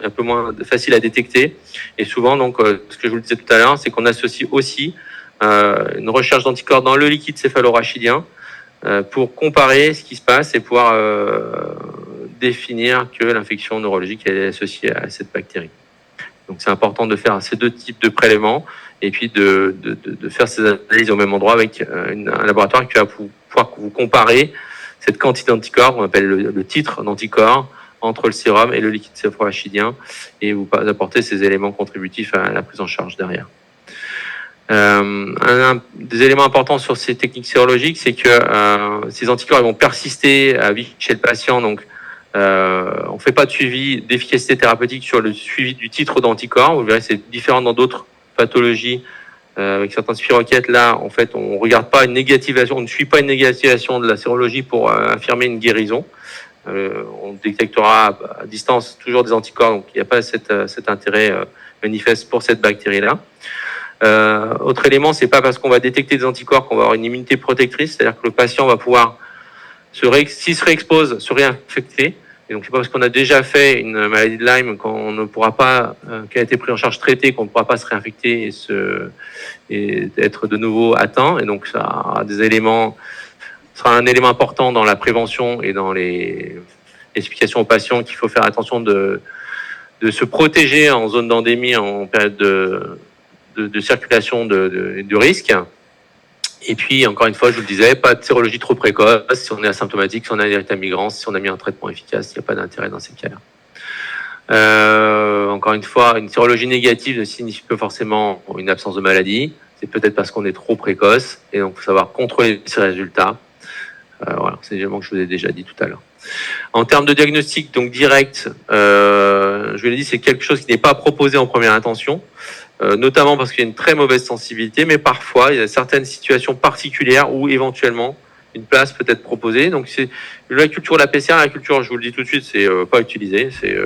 un peu moins facile à détecter. Et souvent, donc, ce que je vous le disais tout à l'heure, c'est qu'on associe aussi une recherche d'anticorps dans le liquide céphalorachidien pour comparer ce qui se passe et pouvoir définir que l'infection neurologique elle est associée à cette bactérie. Donc c'est important de faire ces deux types de prélèvements et puis de faire ces analyses au même endroit avec un laboratoire qui va pouvoir vous comparer cette quantité d'anticorps, qu'on appelle le titre d'anticorps, entre le sérum et le liquide céphalorachidien et vous apporter ces éléments contributifs à la prise en charge derrière. Un des éléments importants sur ces techniques sérologiques, c'est que ces anticorps ils vont persister à vie chez le patient. Donc, on ne fait pas de suivi d'efficacité thérapeutique sur le suivi du titre d'anticorps. Vous verrez, c'est différent dans d'autres pathologies. Avec certains spiroquettes, là, en fait, on regarde pas une négativation, on ne suit pas une négativation de la sérologie pour affirmer une guérison. On détectera à distance toujours des anticorps, donc il n'y a pas cet intérêt manifeste pour cette bactérie-là. Autre élément, c'est pas parce qu'on va détecter des anticorps qu'on va avoir une immunité protectrice, c'est-à-dire que le patient va pouvoir s'il se réexpose, se réinfecter. Et donc c'est pas parce qu'on a déjà fait une maladie de Lyme qu'on ne pourra pas, qui a été pris en charge traité, qu'on ne pourra pas se réinfecter et être de nouveau atteint. Et donc ça a sera un élément important dans la prévention et dans les explications aux patients qu'il faut faire attention de se protéger en zone d'endémie, en période de circulation de risque. Et puis, encore une fois, je vous le disais, pas de sérologie trop précoce. Si on est asymptomatique, si on a un état migrant, si on a mis un traitement efficace, il n'y a pas d'intérêt dans ces cas-là. Encore une fois, une sérologie négative ne signifie pas forcément une absence de maladie. C'est peut-être parce qu'on est trop précoce. Et donc, il faut savoir contrôler ces résultats. Voilà, c'est des éléments que je vous ai déjà dit tout à l'heure. En termes de diagnostic, donc direct, je vous l'ai dit, c'est quelque chose qui n'est pas proposé en première intention. Notamment parce qu'il y a une très mauvaise sensibilité, mais parfois il y a certaines situations particulières où éventuellement une place peut être proposée. Donc c'est la culture, la PCR, la culture, je vous le dis tout de suite, c'est pas utilisé. C'est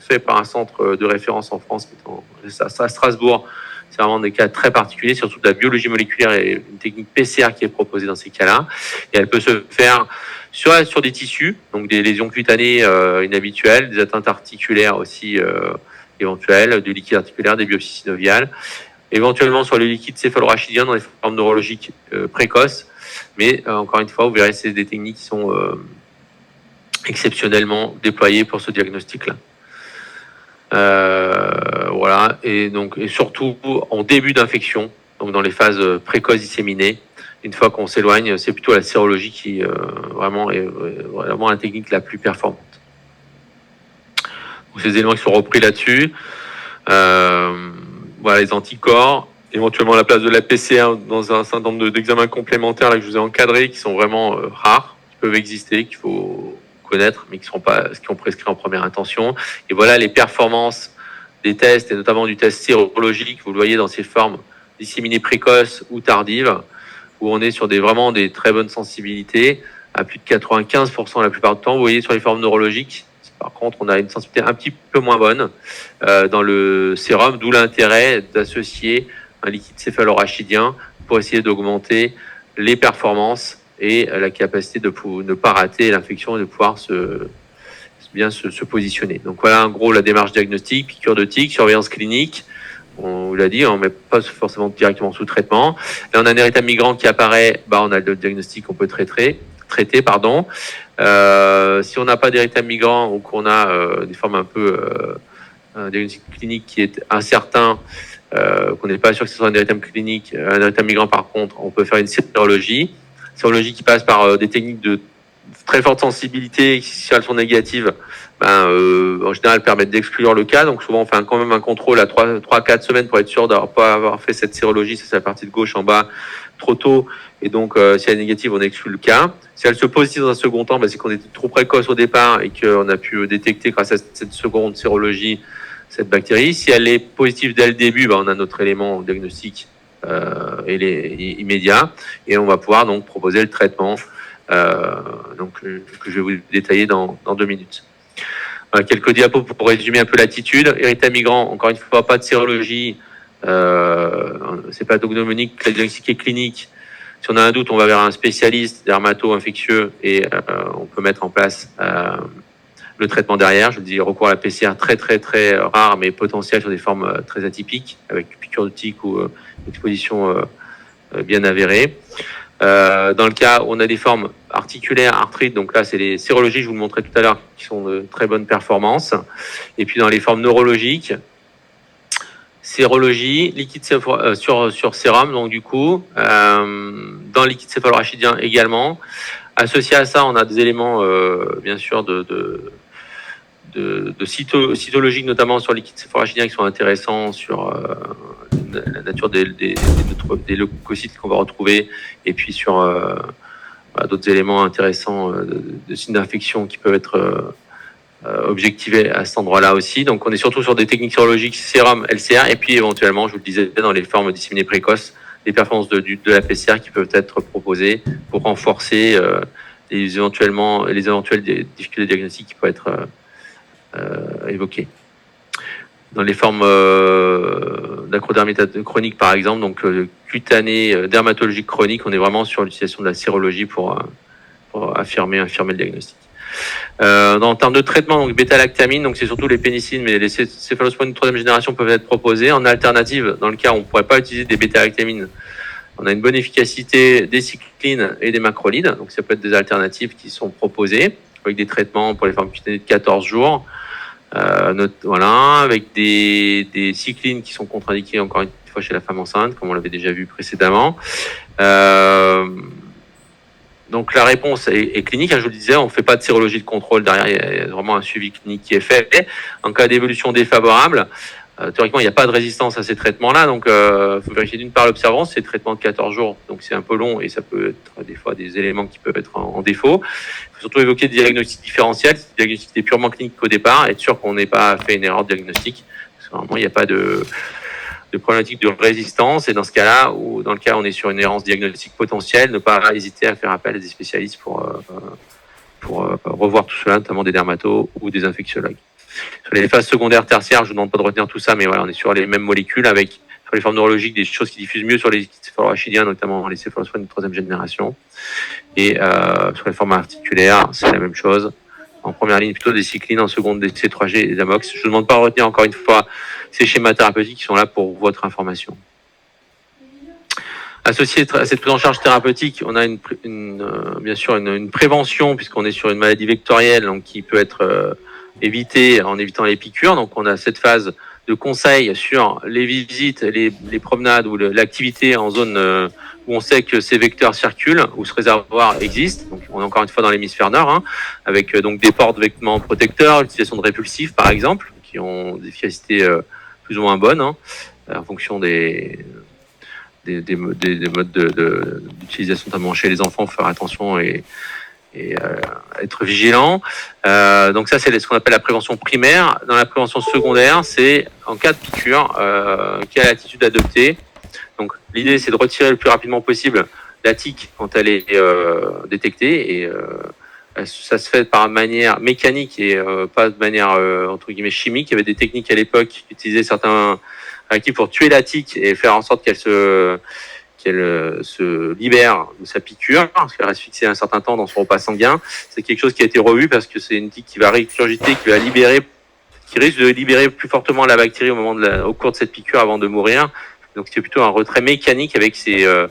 fait par un centre de référence en France, à Strasbourg. C'est vraiment des cas très particuliers, surtout de la biologie moléculaire et une technique PCR qui est proposée dans ces cas-là. Et elle peut se faire sur des tissus, donc des lésions cutanées inhabituelles, des atteintes articulaires aussi éventuelles, du liquide articulaire, des biopsies synoviales, éventuellement sur le liquide céphalorachidien dans les formes neurologiques précoces. Mais encore une fois, vous verrez, c'est des techniques qui sont exceptionnellement déployées pour ce diagnostic-là. Voilà, et surtout en début d'infection, donc dans les phases précoces disséminées. Une fois qu'on s'éloigne, c'est plutôt la sérologie qui vraiment est vraiment la technique la plus performante. Donc, ces éléments qui sont repris là-dessus. Voilà, les anticorps, éventuellement la place de la PCR dans un certain nombre d'examens complémentaires là, que je vous ai encadrés, qui sont vraiment rares, qui peuvent exister, qu'il faut connaître, mais qui sont pas ce qui ont prescrit en première intention. Et voilà les performances des tests, et notamment du test sérologique, vous le voyez dans ces formes disséminées précoces ou tardives, où on est sur vraiment des très bonnes sensibilités, à plus de 95% la plupart du temps. Vous voyez sur les formes neurologiques, par contre, on a une sensibilité un petit peu moins bonne dans le sérum, d'où l'intérêt d'associer un liquide céphalorachidien pour essayer d'augmenter les performances et la capacité de ne pas rater l'infection et de pouvoir bien se positionner. Donc voilà en gros la démarche diagnostique, piqûre de tique, surveillance clinique. On vous l'a dit, on ne met pas forcément directement sous traitement. Là, on a un érythème migrant qui apparaît, on a le diagnostic qu'on peut traiter. Si on n'a pas d'érythème migrant ou qu'on a des formes un peu un diagnostic clinique qui est incertain, qu'on n'est pas sûr que ce soit un érythème clinique, un érythème migrant par contre, on peut faire une sérologie qui passe par des techniques de très forte sensibilité, si elles sont négatives, en général permettent d'exclure le cas. Donc souvent on fait quand même un contrôle à 3-4 semaines pour être sûr d'avoir pas avoir fait cette sérologie, c'est la partie de gauche en bas, trop tôt. Et donc si elle est négative, on exclut le cas. Si elle se positive dans un second temps, c'est qu'on était trop précoce au départ et qu'on a pu détecter grâce à cette seconde sérologie cette bactérie. Si elle est positive dès le début, on a notre élément diagnostique immédiat et on va pouvoir donc proposer le traitement donc que je vais vous détailler dans 2 minutes. Quelques diapos pour résumer un peu l'attitude. Érythème migrant, encore une fois, pas de sérologie, c'est pas dognomonique, la diagnostic est clinique. Si on a un doute, on va vers un spécialiste dermato-infectieux et on peut mettre en place le traitement derrière. Je vous dis, recours à la PCR très rare, mais potentiel sur des formes très atypiques, avec piqûre de tique ou exposition bien avérée. Dans le cas où on a des formes articulaires, arthrite, donc là c'est les sérologies, je vous le montrais tout à l'heure, qui sont de très bonne performance. Et puis dans les formes neurologiques, sérologie, liquide sur sérum, donc du coup, dans le liquide céphalorachidien également. Associé à ça, on a des éléments, bien sûr, de cytologique, notamment sur le liquide céphalorachidien, qui sont intéressants sur la nature des leucocytes qu'on va retrouver, et puis sur d'autres éléments intéressants de signes d'infection qui peuvent être objectivés à cet endroit-là aussi. Donc on est surtout sur des techniques sérologiques, sérum, LCR, et puis éventuellement, je vous le disais, dans les formes disséminées précoces, les performances de la PCR qui peuvent être proposées pour renforcer les éventuelles difficultés diagnostiques qui peuvent être évoquées. Dans les formes d'acrodermite chronique, par exemple, donc cutanée, dermatologique chronique, on est vraiment sur l'utilisation de la sérologie pour affirmer le diagnostic. En termes de traitement, donc bêta-lactamine, donc c'est surtout les pénicillines, mais les céphalosporines de 3e génération peuvent être proposées. En alternative, dans le cas où on ne pourrait pas utiliser des bêta-lactamines, on a une bonne efficacité des cyclines et des macrolides, donc ça peut être des alternatives qui sont proposées avec des traitements pour les formes cutanées de 14 jours. Voilà, avec des cyclines qui sont contre-indiquées encore une fois chez la femme enceinte, comme on l'avait déjà vu précédemment. Donc la réponse est clinique, hein, je vous le disais, on ne fait pas de sérologie de contrôle derrière, il y a vraiment un suivi clinique qui est fait. En cas d'évolution défavorable, théoriquement, il n'y a pas de résistance à ces traitements-là, donc il faut vérifier d'une part l'observance, c'est traitement de 14 jours, donc c'est un peu long et ça peut être des fois des éléments qui peuvent être en défaut. Il faut surtout évoquer des diagnostics différentiels, des diagnostics purement cliniques au départ, être sûr qu'on n'ait pas fait une erreur de diagnostic, parce que vraiment il n'y a pas de problématique de résistance, et dans ce cas-là, ou dans le cas où on est sur une errance diagnostique potentielle, ne pas hésiter à faire appel à des spécialistes pour revoir tout cela, notamment des dermatos ou des infectiologues. Sur les phases secondaires, tertiaires, je ne vous demande pas de retenir tout ça, mais voilà, on est sur les mêmes molécules avec, sur les formes neurologiques, des choses qui diffusent mieux sur les céphalorachidiens, notamment les céphalosporines de 3e génération. Et sur les formes articulaires, c'est la même chose. En première ligne, plutôt des cyclines, en seconde, des C3G et des Amox. Je ne vous demande pas de retenir encore une fois ces schémas thérapeutiques qui sont là pour votre information. Associé à cette prise en charge thérapeutique, on a bien sûr une prévention, puisqu'on est sur une maladie vectorielle, donc qui peut être évitée en évitant les piqûres. Donc on a cette phase de conseil sur les visites, les promenades ou l'activité en zone où on sait que ces vecteurs circulent, où ce réservoir existe. Donc on est encore une fois dans l'hémisphère nord, hein, avec donc des portes vêtements protecteurs, l'utilisation de répulsifs par exemple, qui ont des efficacités plus ou moins bonnes, hein, en fonction des modes d'utilisation, notamment chez les enfants, faut faire attention et être vigilant. Donc ça, c'est ce qu'on appelle la prévention primaire. Dans la prévention secondaire, c'est en cas de piqûre, quelle attitude adopter. Donc l'idée, c'est de retirer le plus rapidement possible la tique quand elle est détectée, et ça se fait par manière mécanique et pas de manière entre guillemets chimique. Il y avait des techniques à l'époque qui utilisaient certains réactifs pour tuer la tique et faire en sorte qu'elle se libère de sa piqûre, parce qu'elle reste fixée un certain temps dans son repas sanguin. C'est quelque chose qui a été revu parce que c'est une tique qui va régurgiter, qui risque de libérer plus fortement la bactérie au cours de cette piqûre avant de mourir. Donc c'est plutôt un retrait mécanique avec ce que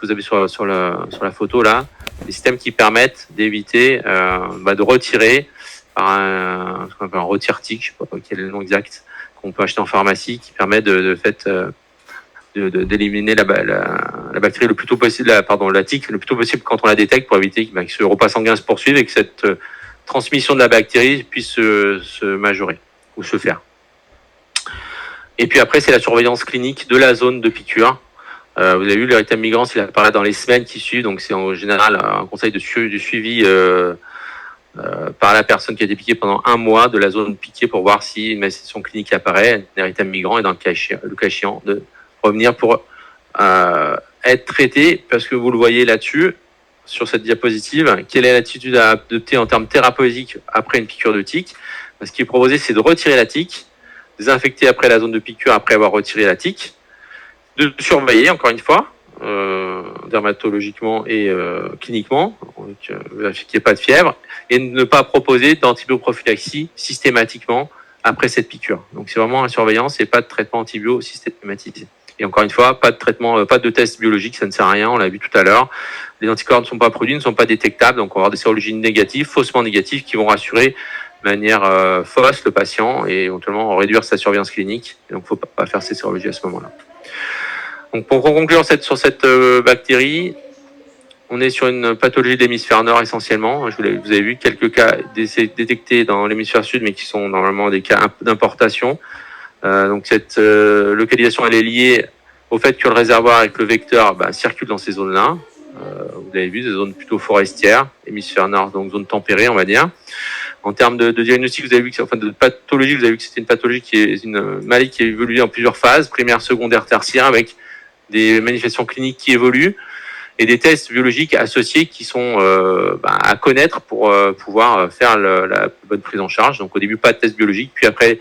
vous avez sur la photo là, des systèmes qui permettent d'éviter de retirer par un retire-tique, je ne sais pas quel est le nom exact, qu'on peut acheter en pharmacie, qui permet d'éliminer la bactérie le plus tôt possible, la tique le plus tôt possible quand on la détecte, pour éviter que ce repas sanguin se poursuive et que cette transmission de la bactérie puisse se majorer ou se faire. Et puis après, c'est la surveillance clinique de la zone de piqûre. Vous avez vu, l'érythème migrant, il apparaît dans les semaines qui suivent, donc c'est en général un conseil de suivi par la personne qui a été piquée pendant 1 mois de la zone piquée pour voir si une manifestation clinique apparaît, un érythème migrant, et dans le cas échéant de revenir pour être traité, parce que vous le voyez là-dessus, sur cette diapositive, quelle est l'attitude à adopter en termes thérapeutiques après une piqûre de tique. Ce qui est proposé, c'est de retirer la tique, désinfecter après la zone de piqûre après avoir retiré la tique, de surveiller encore une fois, dermatologiquement et cliniquement, vérifier qu'il n'y ait pas de fièvre, et ne pas proposer d'antibioprophylaxie systématiquement après cette piqûre. Donc c'est vraiment la surveillance et pas de traitement antibio systématisé. Et encore une fois, pas de traitement, pas de test biologique, ça ne sert à rien, on l'a vu tout à l'heure. Les anticorps ne sont pas produits, ne sont pas détectables, donc on va avoir des sérologies négatives, faussement négatives, qui vont rassurer de manière fausse le patient et éventuellement réduire sa surveillance clinique. Et donc il ne faut pas faire ces sérologies à ce moment-là. Donc pour conclure sur cette bactérie, on est sur une pathologie de l'hémisphère nord essentiellement. Vous avez vu quelques cas détectés dans l'hémisphère sud, mais qui sont normalement des cas d'importation. Donc cette localisation, elle est liée au fait que le réservoir avec le vecteur circule dans ces zones-là. Vous l'avez vu, des zones plutôt forestières, hémisphère nord, donc zone tempérée, on va dire. En termes de diagnostic, vous avez vu que, enfin de pathologie, vous avez vu que c'était une pathologie qui est une maladie qui a évolué en plusieurs phases, primaire, secondaire, tertiaire, avec des manifestations cliniques qui évoluent et des tests biologiques associés qui sont à connaître pour pouvoir faire la bonne prise en charge. Donc au début, pas de test biologique, puis après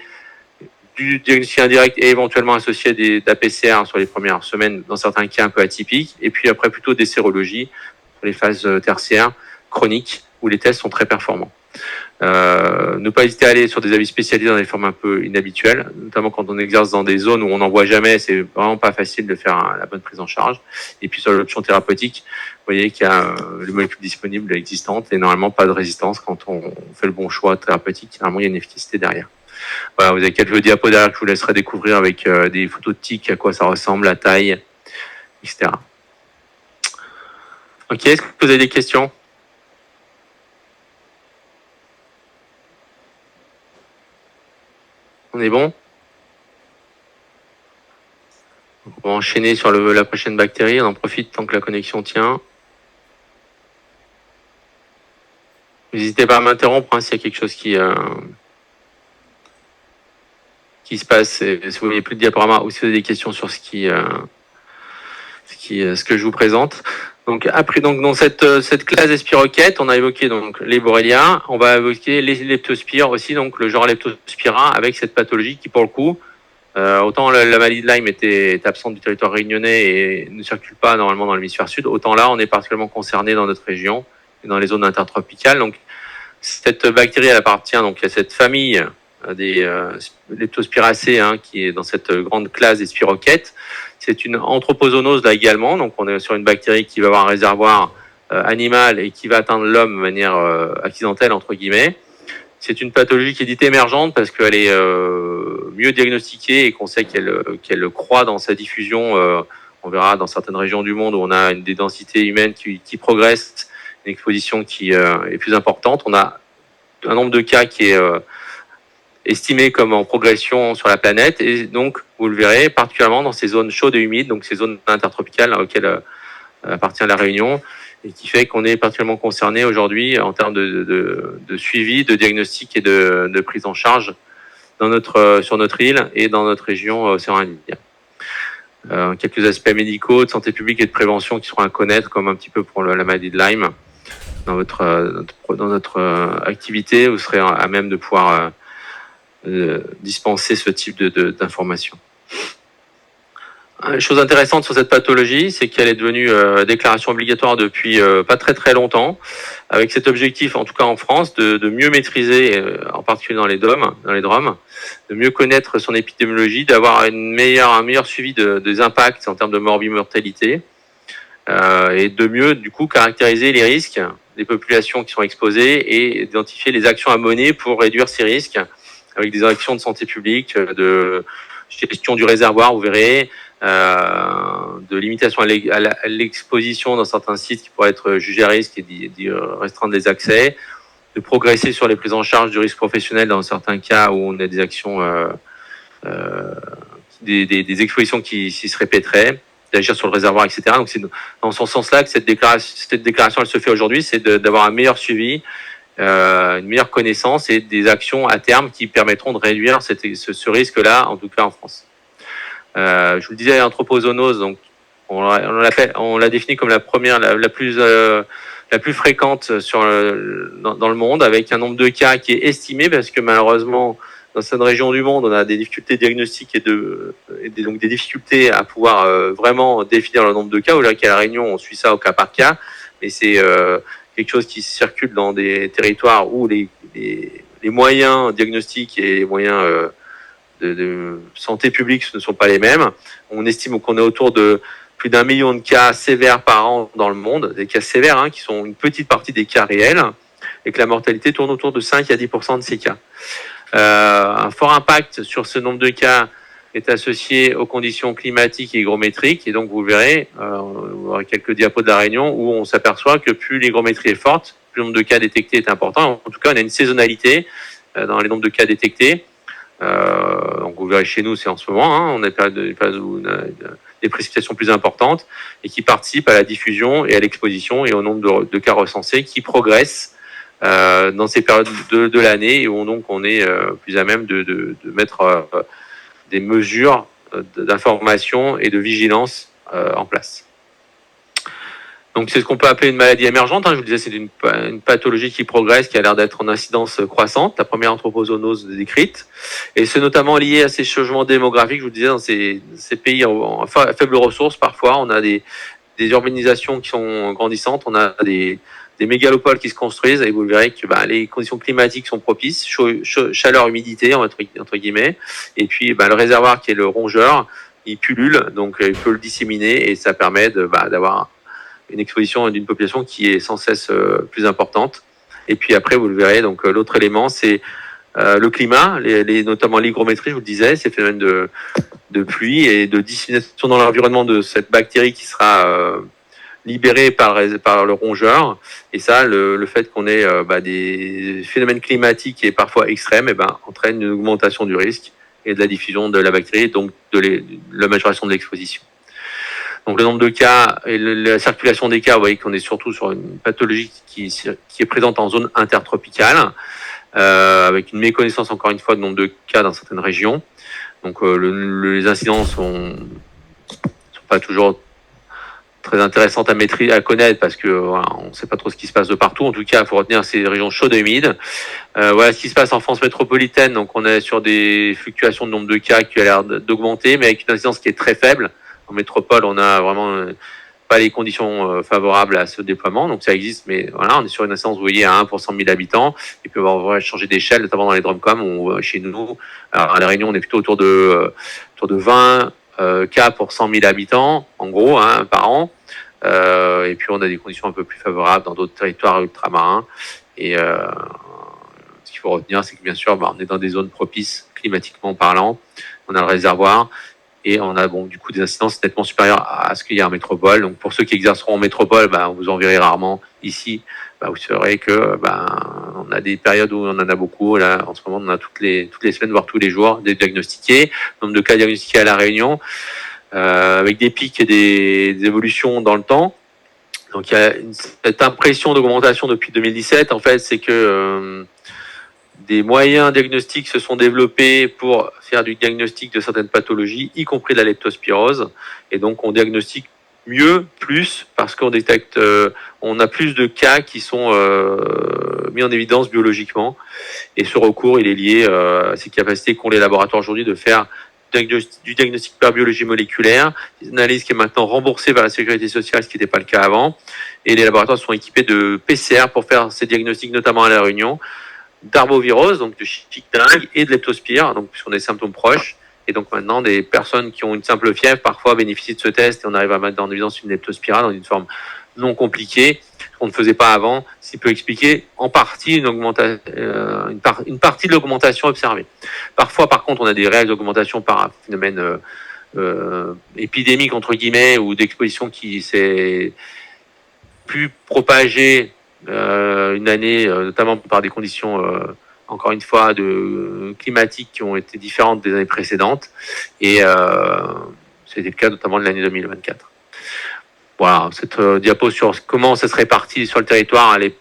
du diagnostic indirect et éventuellement associé d'APCR sur les premières semaines, dans certains cas un peu atypiques, et puis après plutôt des sérologies sur les phases tertiaires, chroniques, où les tests sont très performants. Ne pas hésiter à aller sur des avis spécialisés dans des formes un peu inhabituelles, notamment quand on exerce dans des zones où on n'en voit jamais, c'est vraiment pas facile de faire la bonne prise en charge. Et puis sur l'option thérapeutique, vous voyez qu'il y a les molécules disponibles existantes et normalement pas de résistance quand on fait le bon choix thérapeutique. Normalement, il y a une efficacité derrière. Voilà, vous avez quelques diapos derrière que je vous laisserai découvrir avec des photos de tiques, à quoi ça ressemble, la taille, etc. Ok, est-ce que vous avez des questions ? On est bon ? On va enchaîner sur la prochaine bactérie. On en profite tant que la connexion tient. N'hésitez pas à m'interrompre s'il y a quelque chose qui se passe. Si vous voyez plus de diaporama ou si vous avez des questions sur ce que je vous présente. Donc après, dans cette classe des spiroquettes, on a évoqué donc les Borrelia, on va évoquer les leptospires aussi, donc le genre Leptospira avec cette pathologie qui pour le coup, autant la maladie de Lyme est absente du territoire réunionnais et ne circule pas normalement dans l'hémisphère sud, autant là on est particulièrement concerné dans notre région et dans les zones intertropicales. Donc cette bactérie elle appartient donc à cette famille des Leptospiracées qui est dans cette grande classe des spiroquettes. C'est une anthropozoonose là également, donc on est sur une bactérie qui va avoir un réservoir animal et qui va atteindre l'homme de manière accidentelle entre guillemets. C'est une pathologie qui est dite émergente parce qu'elle est mieux diagnostiquée et qu'on sait qu'elle croît dans sa diffusion. On verra dans certaines régions du monde où on a des densités humaines qui progressent, une exposition qui est plus importante. On a un nombre de cas qui est estimé comme en progression sur la planète et donc vous le verrez particulièrement dans ces zones chaudes et humides, donc ces zones intertropicales auxquelles appartient la Réunion et qui fait qu'on est particulièrement concerné aujourd'hui en termes de suivi, de diagnostic et de prise en charge sur notre île et dans notre région océano-indienne. Quelques aspects médicaux, de santé publique et de prévention qui seront à connaître, comme un petit peu pour la maladie de Lyme. Dans notre activité, vous serez à même de pouvoir dispenser ce type d'informations. Une chose intéressante sur cette pathologie, c'est qu'elle est devenue déclaration obligatoire depuis pas très longtemps, avec cet objectif, en tout cas en France, de mieux maîtriser, en particulier dans les DOM, de mieux connaître son épidémiologie, d'avoir un meilleur suivi des impacts en termes de morbimortalité, et de mieux, du coup, caractériser les risques des populations qui sont exposées et identifier les actions à mener pour réduire ces risques, avec des actions de santé publique, de gestion du réservoir, vous verrez, de limitation à l'exposition dans certains sites qui pourraient être jugés à risque et d'y restreindre les accès, de progresser sur les prises en charge du risque professionnel dans certains cas où on a des actions, des expositions qui se répéteraient, d'agir sur le réservoir, etc. Donc c'est dans ce sens-là que cette déclaration elle se fait aujourd'hui, c'est d'avoir un meilleur suivi, une meilleure connaissance et des actions à terme qui permettront de réduire ce risque-là, en tout cas en France. Je vous le disais, l'anthropozoonose, donc on l'a défini comme la première, la plus fréquente dans le monde, avec un nombre de cas qui est estimé, parce que malheureusement, dans cette région du monde, on a des difficultés diagnostiques donc des difficultés à pouvoir vraiment définir le nombre de cas. Aujourd'hui, à La Réunion, on suit ça au cas par cas, mais c'est quelque chose qui circule dans des territoires où les moyens diagnostiques et les moyens de santé publique ne sont pas les mêmes. On estime qu'on est autour de plus d'1 million de cas sévères par an dans le monde, des cas sévères qui sont une petite partie des cas réels, et que la mortalité tourne autour de 5 à 10% de ces cas. Un fort impact sur ce nombre de cas est associé aux conditions climatiques et hygrométriques, et donc vous verrez, on aura quelques diapos de La Réunion où on s'aperçoit que plus l'hygrométrie est forte, plus le nombre de cas détectés est important. En tout cas, on a une saisonnalité dans les nombres de cas détectés. Donc vous verrez chez nous, c'est en ce moment, on a des précipitations plus importantes et qui participent à la diffusion et à l'exposition et au nombre de cas recensés qui progressent dans ces périodes de l'année, et où donc on est plus à même de mettre des mesures d'information et de vigilance en place. Donc c'est ce qu'on peut appeler une maladie émergente. Je vous disais, c'est une pathologie qui progresse, qui a l'air d'être en incidence croissante. La première anthropozoonose décrite, et c'est notamment lié à ces changements démographiques. Je vous disais, dans ces pays à faibles ressources, parfois on a des urbanisations qui sont grandissantes, on a des mégalopoles qui se construisent, et vous verrez que les conditions climatiques sont propices, chaleur, humidité entre guillemets, et puis le réservoir qui est le rongeur, il pullule, donc il peut le disséminer, et ça permet d'avoir une exposition d'une population qui est sans cesse plus importante. Et puis après, vous le verrez, donc l'autre élément, c'est le climat, notamment l'hygrométrie, je vous le disais, ces phénomènes de pluie et de dissémination dans l'environnement de cette bactérie qui sera libérée par le rongeur. Et ça, le fait qu'on ait des phénomènes climatiques et parfois extrêmes, entraîne une augmentation du risque et de la diffusion de la bactérie, donc de la majoration de l'exposition. Donc le nombre de cas et la circulation des cas, vous voyez qu'on est surtout sur une pathologie qui est présente en zone intertropicale, avec une méconnaissance encore une fois du nombre de cas dans certaines régions. Donc les incidences sont pas toujours très intéressantes à connaître, parce que on ne sait pas trop ce qui se passe de partout. En tout cas, il faut retenir ces régions chaudes et humides. Voilà ce qui se passe en France métropolitaine. Donc on est sur des fluctuations de nombre de cas qui a l'air d'augmenter, mais avec une incidence qui est très faible. En métropole, on a vraiment pas les conditions favorables à ce déploiement, donc ça existe, mais voilà, on est sur une incidence, vous voyez, à 1 pour 100 000 habitants. Il peut y avoir changer d'échelle, notamment dans les DROMCOM, où chez nous, alors à La Réunion, on est plutôt autour de 20 cas pour 100 000 habitants, en gros, par an. Et puis on a des conditions un peu plus favorables dans d'autres territoires ultramarins. Et ce qu'il faut retenir, c'est que bien sûr, on est dans des zones propices climatiquement parlant. On a le réservoir. Et on a du coup des incidences nettement supérieures à ce qu'il y a en métropole. Donc pour ceux qui exerceront en métropole, vous en verrez rarement. Ici, vous saurez que on a des périodes où on en a beaucoup. Là, en ce moment, on a toutes les semaines, voire tous les jours, des diagnostiqués. Nombre de cas diagnostiqués à La Réunion, avec des pics et des évolutions dans le temps. Donc il y a cette impression d'augmentation depuis 2017. En fait, c'est que des moyens diagnostiques se sont développés pour faire du diagnostic de certaines pathologies, y compris de la leptospirose. Et donc, on diagnostique mieux, plus, parce qu'on détecte, on a plus de cas qui sont mis en évidence biologiquement. Et ce recours, il est lié à ces capacités qu'ont les laboratoires aujourd'hui de faire du diagnostic par biologie moléculaire, une analyse qui est maintenant remboursée par la sécurité sociale, ce qui n'était pas le cas avant. Et les laboratoires sont équipés de PCR pour faire ces diagnostics, notamment à La Réunion, d'arbovirose, donc de chikungunya, et de leptospire, donc puisqu'on a des symptômes proches. Et donc maintenant, des personnes qui ont une simple fièvre parfois bénéficient de ce test, et on arrive à mettre en évidence une leptospira dans une forme non compliquée, qu'on ne faisait pas avant, ce qui peut expliquer en partie une partie de l'augmentation observée. Parfois, par contre, on a des réelles augmentations par un phénomène épidémique, entre guillemets, ou d'exposition qui s'est plus propagée une année, notamment par des conditions, encore une fois, climatiques qui ont été différentes des années précédentes. Et c'était le cas notamment de l'année 2024. Voilà, cette diapo sur comment ça se répartit sur le territoire, elle est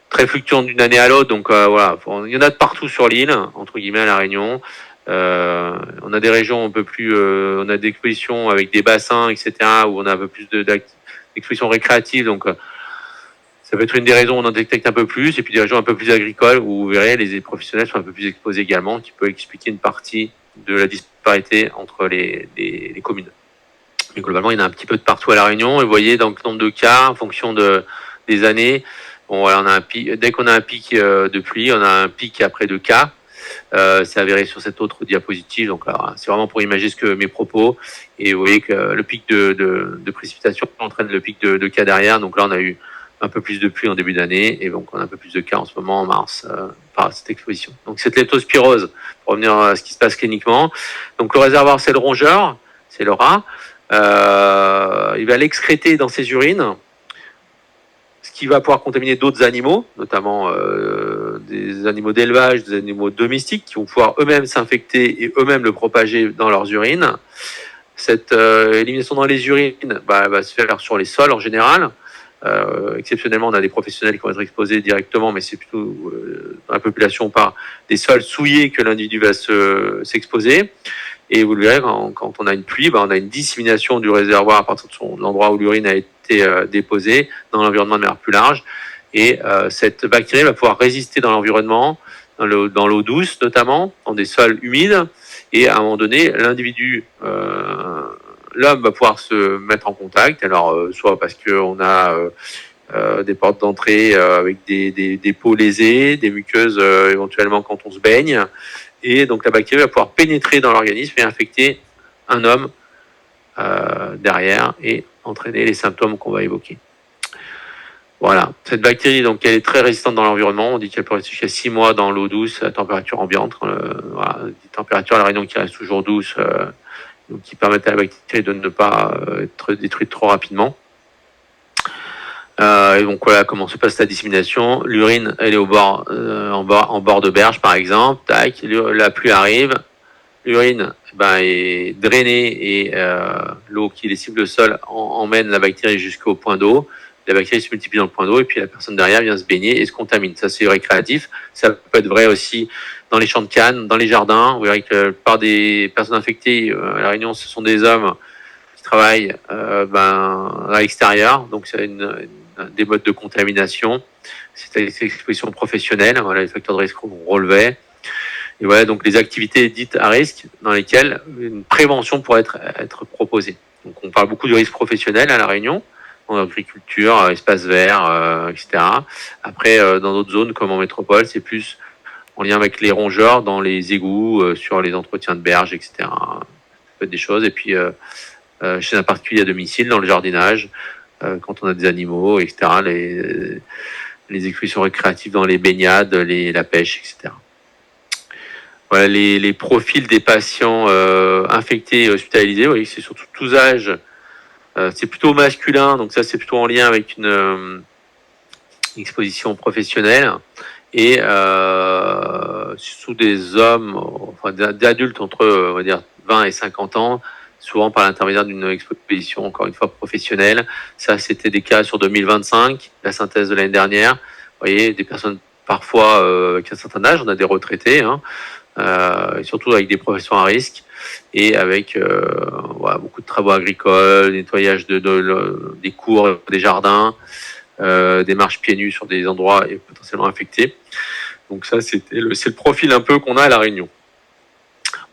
très fluctuante d'une année à l'autre. Donc voilà, il y en a de partout sur l'île, entre guillemets, à La Réunion. On a des régions un peu plus, on a des expositions avec des bassins, etc., où on a un peu plus d'expositions récréatives. Donc, ça peut être une des raisons où on en détecte un peu plus. Et puis des régions un peu plus agricoles où vous verrez les professionnels sont un peu plus exposés également, qui peut expliquer une partie de la disparité entre les communes. Mais globalement, il y en a un petit peu de partout à La Réunion. Et vous voyez, dans le nombre de cas, en fonction des années, bon, voilà, on a un pic, dès qu'on a un pic de pluie, on a un pic après de cas. C'est avéré sur cette autre diapositive. Donc, c'est vraiment pour imaginer ce que mes propos. Et vous voyez que le pic de précipitation entraîne le pic de cas derrière. Donc là, on a eu un peu plus de pluie en début d'année. Et donc, on a un peu plus de cas en ce moment, en mars, par cette exposition. Donc, cette leptospirose, pour revenir à ce qui se passe cliniquement. Donc, le réservoir, c'est le rongeur, c'est le rat. Il va l'excréter dans ses urines, ce qui va pouvoir contaminer d'autres animaux, notamment des animaux d'élevage, des animaux domestiques, qui vont pouvoir eux-mêmes s'infecter et eux-mêmes le propager dans leurs urines. Cette élimination dans les urines va se faire sur les sols en général. Exceptionnellement, on a des professionnels qui vont être exposés directement, mais c'est plutôt dans la population par des sols souillés que l'individu va s'exposer. Et vous le verrez, quand on a une pluie, on a une dissémination du réservoir à partir de l'endroit où l'urine a été déposée dans l'environnement de manière plus large. Et cette bactérie va pouvoir résister dans l'environnement, dans l'eau douce notamment, dans des sols humides. Et à un moment donné, l'individu, l'homme va pouvoir se mettre en contact. Alors, soit parce qu'on a des portes d'entrée avec des peaux lésées, des muqueuses éventuellement quand on se baigne. Et donc la bactérie va pouvoir pénétrer dans l'organisme et infecter un homme derrière et entraîner les symptômes qu'on va évoquer. Voilà, cette bactérie, donc, elle est très résistante dans l'environnement. On dit qu'elle peut rester jusqu'à 6 mois dans l'eau douce à température ambiante. Voilà, des températures à La Réunion qui restent toujours douces, donc qui permettent à la bactérie de ne pas être détruite trop rapidement. Et donc voilà comment se passe la dissémination. L'urine, elle est au bord, en bord de berge par exemple. Tac, la pluie arrive. L'urine est drainée et l'eau qui lessive le sol emmène la bactérie jusqu'au point d'eau. La bactérie se multiplie dans le point d'eau et puis la personne derrière vient se baigner et se contamine. Ça, c'est récréatif. Ça peut être vrai aussi dans les champs de canne, dans les jardins. Vous verrez que la plupart des personnes infectées à La Réunion, ce sont des hommes qui travaillent à l'extérieur. Donc, c'est des modes de contamination. C'est l'exposition professionnelle. Voilà les facteurs de risque qu'on relevait. Et voilà donc les activités dites à risque dans lesquelles une prévention pourrait être proposée. Donc, on parle beaucoup du risque professionnel à La Réunion, en agriculture, espaces verts, etc. Après, dans d'autres zones comme en métropole, c'est plus en lien avec les rongeurs dans les égouts, sur les entretiens de berges, etc. Ça peut être des choses. Et puis, chez un particulier à domicile, dans le jardinage, quand on a des animaux, etc. Les expositions récréatives dans les baignades, la pêche, etc. Voilà les profils des patients infectés et hospitalisés. Oui, c'est surtout tous âges. C'est plutôt masculin, donc ça c'est plutôt en lien avec une exposition professionnelle et sous des hommes, enfin d'adultes entre on va dire 20 et 50 ans, souvent par l'intermédiaire d'une exposition encore une fois professionnelle. Ça c'était des cas sur 2025, la synthèse de l'année dernière. Vous voyez, des personnes parfois avec un certain âge, on a des retraités, et surtout avec des professions à risque et avec beaucoup de travaux agricoles, nettoyage des cours, des jardins, des marches pieds nus sur des endroits potentiellement infectés. Donc ça, c'est le profil un peu qu'on a à La Réunion.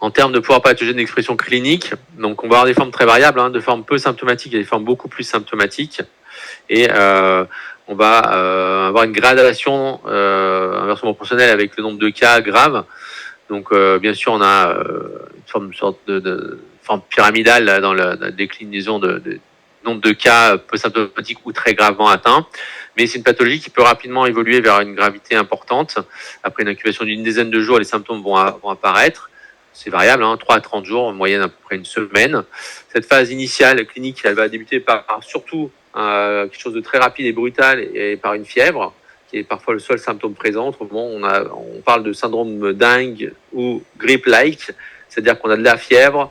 En termes de pouvoir pathogène d'expression clinique, donc on va avoir des formes très variables, de formes peu symptomatiques et des formes beaucoup plus symptomatiques. Et on va avoir une gradation inversement proportionnelle avec le nombre de cas graves. Donc, bien sûr, on a une sorte de forme pyramidale là, dans la déclinaison de nombre de cas peu symptomatiques ou très gravement atteints. Mais c'est une pathologie qui peut rapidement évoluer vers une gravité importante. Après une incubation d'une dizaine de jours, les symptômes vont apparaître. C'est variable, 3 à 30 jours, en moyenne à peu près une semaine. Cette phase initiale clinique, elle va débuter par surtout quelque chose de très rapide et brutal et par une fièvre, qui est parfois le seul symptôme présent. Autrement, on parle de syndrome dingue ou grippe-like, c'est-à-dire qu'on a de la fièvre,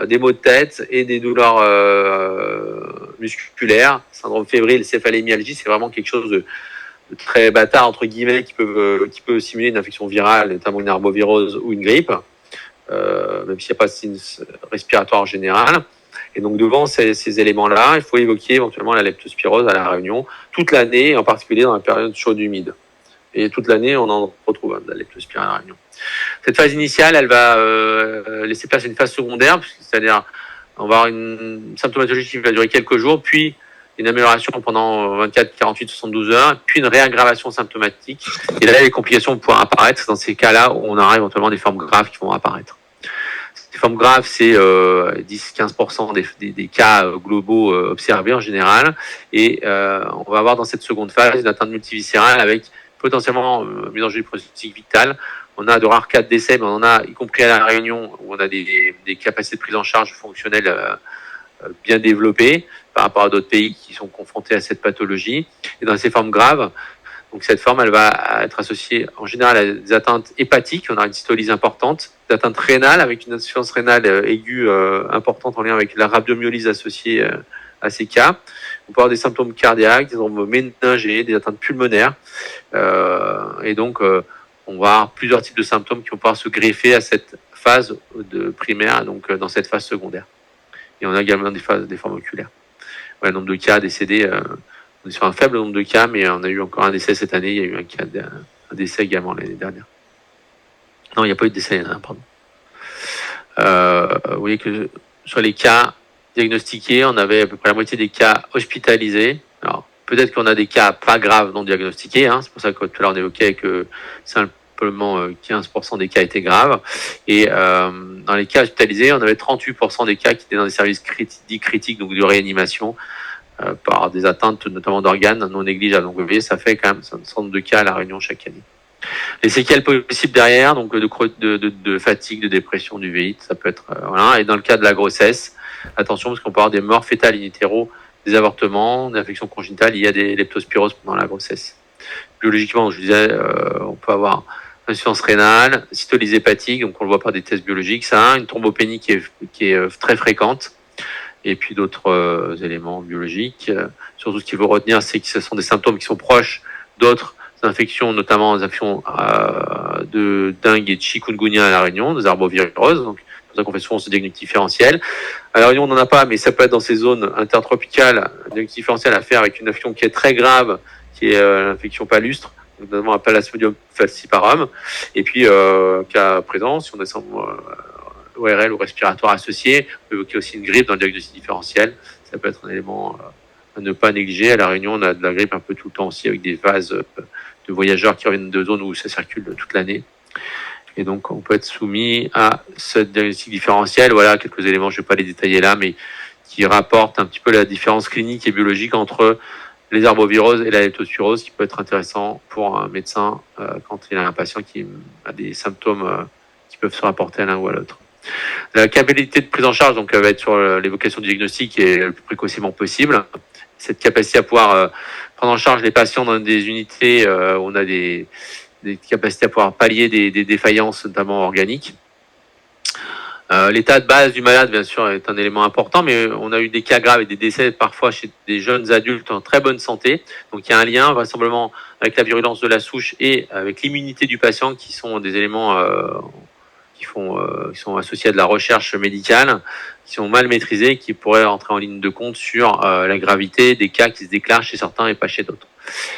des maux de tête et des douleurs musculaires. Syndrome fébrile, céphalémyalgie, c'est vraiment quelque chose de très bâtard, entre guillemets, qui peut simuler une infection virale, notamment une arbovirose ou une grippe. même s'il n'y a pas de signe respiratoire en général. Et donc, devant ces éléments-là, il faut évoquer éventuellement la leptospirose à La Réunion toute l'année, en particulier dans la période chaude humide. Et toute l'année, on en retrouve de la leptospirose à La Réunion. Cette phase initiale, elle va laisser place à une phase secondaire, c'est-à-dire on va avoir une symptomatologie qui va durer quelques jours, puis une amélioration pendant 24, 48, 72 heures, puis une réaggravation symptomatique. Et là, les complications vont pouvoir apparaître. Dans ces cas-là, on aura éventuellement des formes graves qui vont apparaître. Les formes graves, c'est 10-15% des cas globaux observés en général. Et on va avoir dans cette seconde phase une atteinte multiviscérale avec potentiellement mise en jeu du pronostic vital. On a de rares cas de décès, mais on en a, y compris à La Réunion, où on a des capacités de prise en charge fonctionnelles bien développées par rapport à d'autres pays qui sont confrontés à cette pathologie. Et dans ces formes graves, donc cette forme, elle va être associée en général à des atteintes hépatiques, on a une cystolyse importante, des atteintes rénales avec une insuffisance rénale aiguë importante en lien avec la rhabdomyolyse associée à ces cas. On peut avoir des symptômes cardiaques, des symptômes méningés, des atteintes pulmonaires. Et donc, on va avoir plusieurs types de symptômes qui vont pouvoir se greffer à cette phase de primaire, donc dans cette phase secondaire. Et on a également des formes oculaires. Ouais, le nombre de cas décédés, on est sur un faible nombre de cas, mais on a eu encore un décès cette année. Il y a eu un décès également l'année dernière. Non, il n'y a pas eu de décès l'année dernière, pardon. Vous voyez que sur les cas diagnostiqués, on avait à peu près la moitié des cas hospitalisés. Alors, peut-être qu'on a des cas pas graves non diagnostiqués. Hein, c'est pour ça que tout à l'heure on évoquait que simplement 15% des cas étaient graves. Et dans les cas hospitalisés, on avait 38% des cas qui étaient dans des services dits critiques, donc de réanimation, par des atteintes notamment d'organes non négligeables. Donc vous voyez, ça fait quand même 62 cas à La Réunion chaque année. Les séquelles possibles derrière, donc de fatigue, de dépression, du VIH, ça peut être voilà. Et dans le cas de la grossesse, attention parce qu'on peut avoir des morts fétales in utero, des avortements, des infections congénitales liées à des leptospiroses pendant la grossesse. Biologiquement, je disais, on peut avoir insuffisance rénale, cystolyse hépatique, donc on le voit par des tests biologiques, ça, une thrombopénie qui est très fréquente, et puis d'autres éléments biologiques. Surtout, ce qu'il faut retenir, c'est que ce sont des symptômes qui sont proches d'autres infections, notamment les infections de dengue et de chikungunya à La Réunion, des arboviroses. Donc, c'est pour ça qu'on fait souvent ce diagnostic différentiel. À La Réunion, on n'en a pas, mais ça peut être dans ces zones intertropicales, un diagnostic différentiel à faire avec une infection qui est très grave, qui est l'infection palustre, notamment à Plasmodium falciparum. Et puis, cas présent, si on descend ORL ou respiratoire associé, on peut évoquer aussi une grippe dans le diagnostic différentiel. Ça peut être un élément à ne pas négliger. À La Réunion, on a de la grippe un peu tout le temps aussi, avec des vases de voyageurs qui reviennent de zones où ça circule toute l'année. Et donc, on peut être soumis à ce diagnostic différentiel. Voilà quelques éléments, je ne vais pas les détailler là, mais qui rapportent un petit peu la différence clinique et biologique entre les arboviroses et la leptospirose, qui peut être intéressant pour un médecin quand il a un patient qui a des symptômes qui peuvent se rapporter à l'un ou à l'autre. La capacité de prise en charge donc, va être sur l'évocation du diagnostic et le plus précocement possible. Cette capacité à pouvoir prendre en charge les patients dans des unités où on a des capacités à pouvoir pallier des défaillances, notamment organiques. L'état de base du malade, bien sûr, est un élément important, mais on a eu des cas graves et des décès parfois chez des jeunes adultes en très bonne santé. Donc il y a un lien vraisemblablement avec la virulence de la souche et avec l'immunité du patient, qui sont des éléments qui sont associés à de la recherche médicale, qui sont mal maîtrisés, qui pourraient entrer en ligne de compte sur la gravité des cas qui se déclarent chez certains et pas chez d'autres.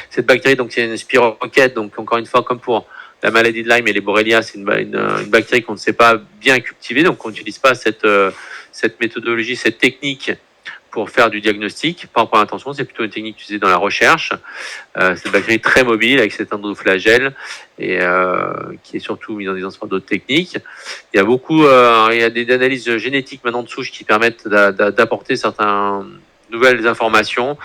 Cette bactérie, donc, c'est une spirochète, donc encore une fois, comme pour la maladie de Lyme et les Borrelia, c'est une bactérie qu'on ne sait pas bien cultiver, donc on n'utilise pas cette méthodologie, cette technique pour faire du diagnostic. Pas en première intention, c'est plutôt une technique utilisée dans la recherche. Cette bactérie très mobile avec cet endoflagelle et qui est surtout mis dans des ensembles d'autres techniques. Il y a beaucoup, il y a des analyses génétiques maintenant de souches qui permettent d'apporter certaines nouvelles informations.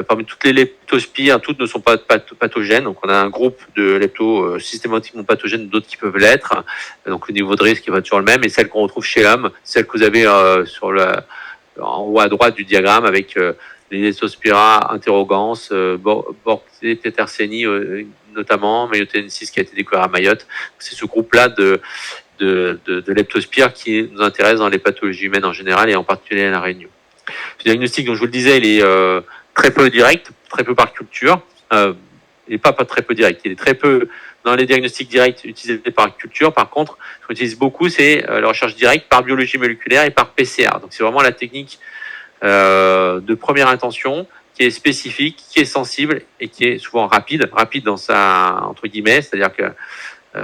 Parmi toutes les leptospires, toutes ne sont pas pathogènes. Donc, on a un groupe de leptos systématiquement pathogènes, d'autres qui peuvent l'être. Donc, le niveau de risque va toujours le même. Et celle qu'on retrouve chez l'homme, celle que vous avez en haut à droite du diagramme avec les Leptospira interrogans, Bortezii notamment, Mayotensis qui a été découvert à Mayotte. C'est ce groupe-là de leptospires qui nous intéresse dans les pathologies humaines en général et en particulier à La Réunion. Ce diagnostic, donc je vous le disais, il est très peu direct, très peu par culture. il n'est pas très peu direct. Il est très peu dans les diagnostics directs utilisés par culture. Par contre, ce qu'on utilise beaucoup, c'est la recherche directe par biologie moléculaire et par PCR. Donc, c'est vraiment la technique de première intention qui est spécifique, qui est sensible et qui est souvent rapide dans sa, entre guillemets, c'est-à-dire que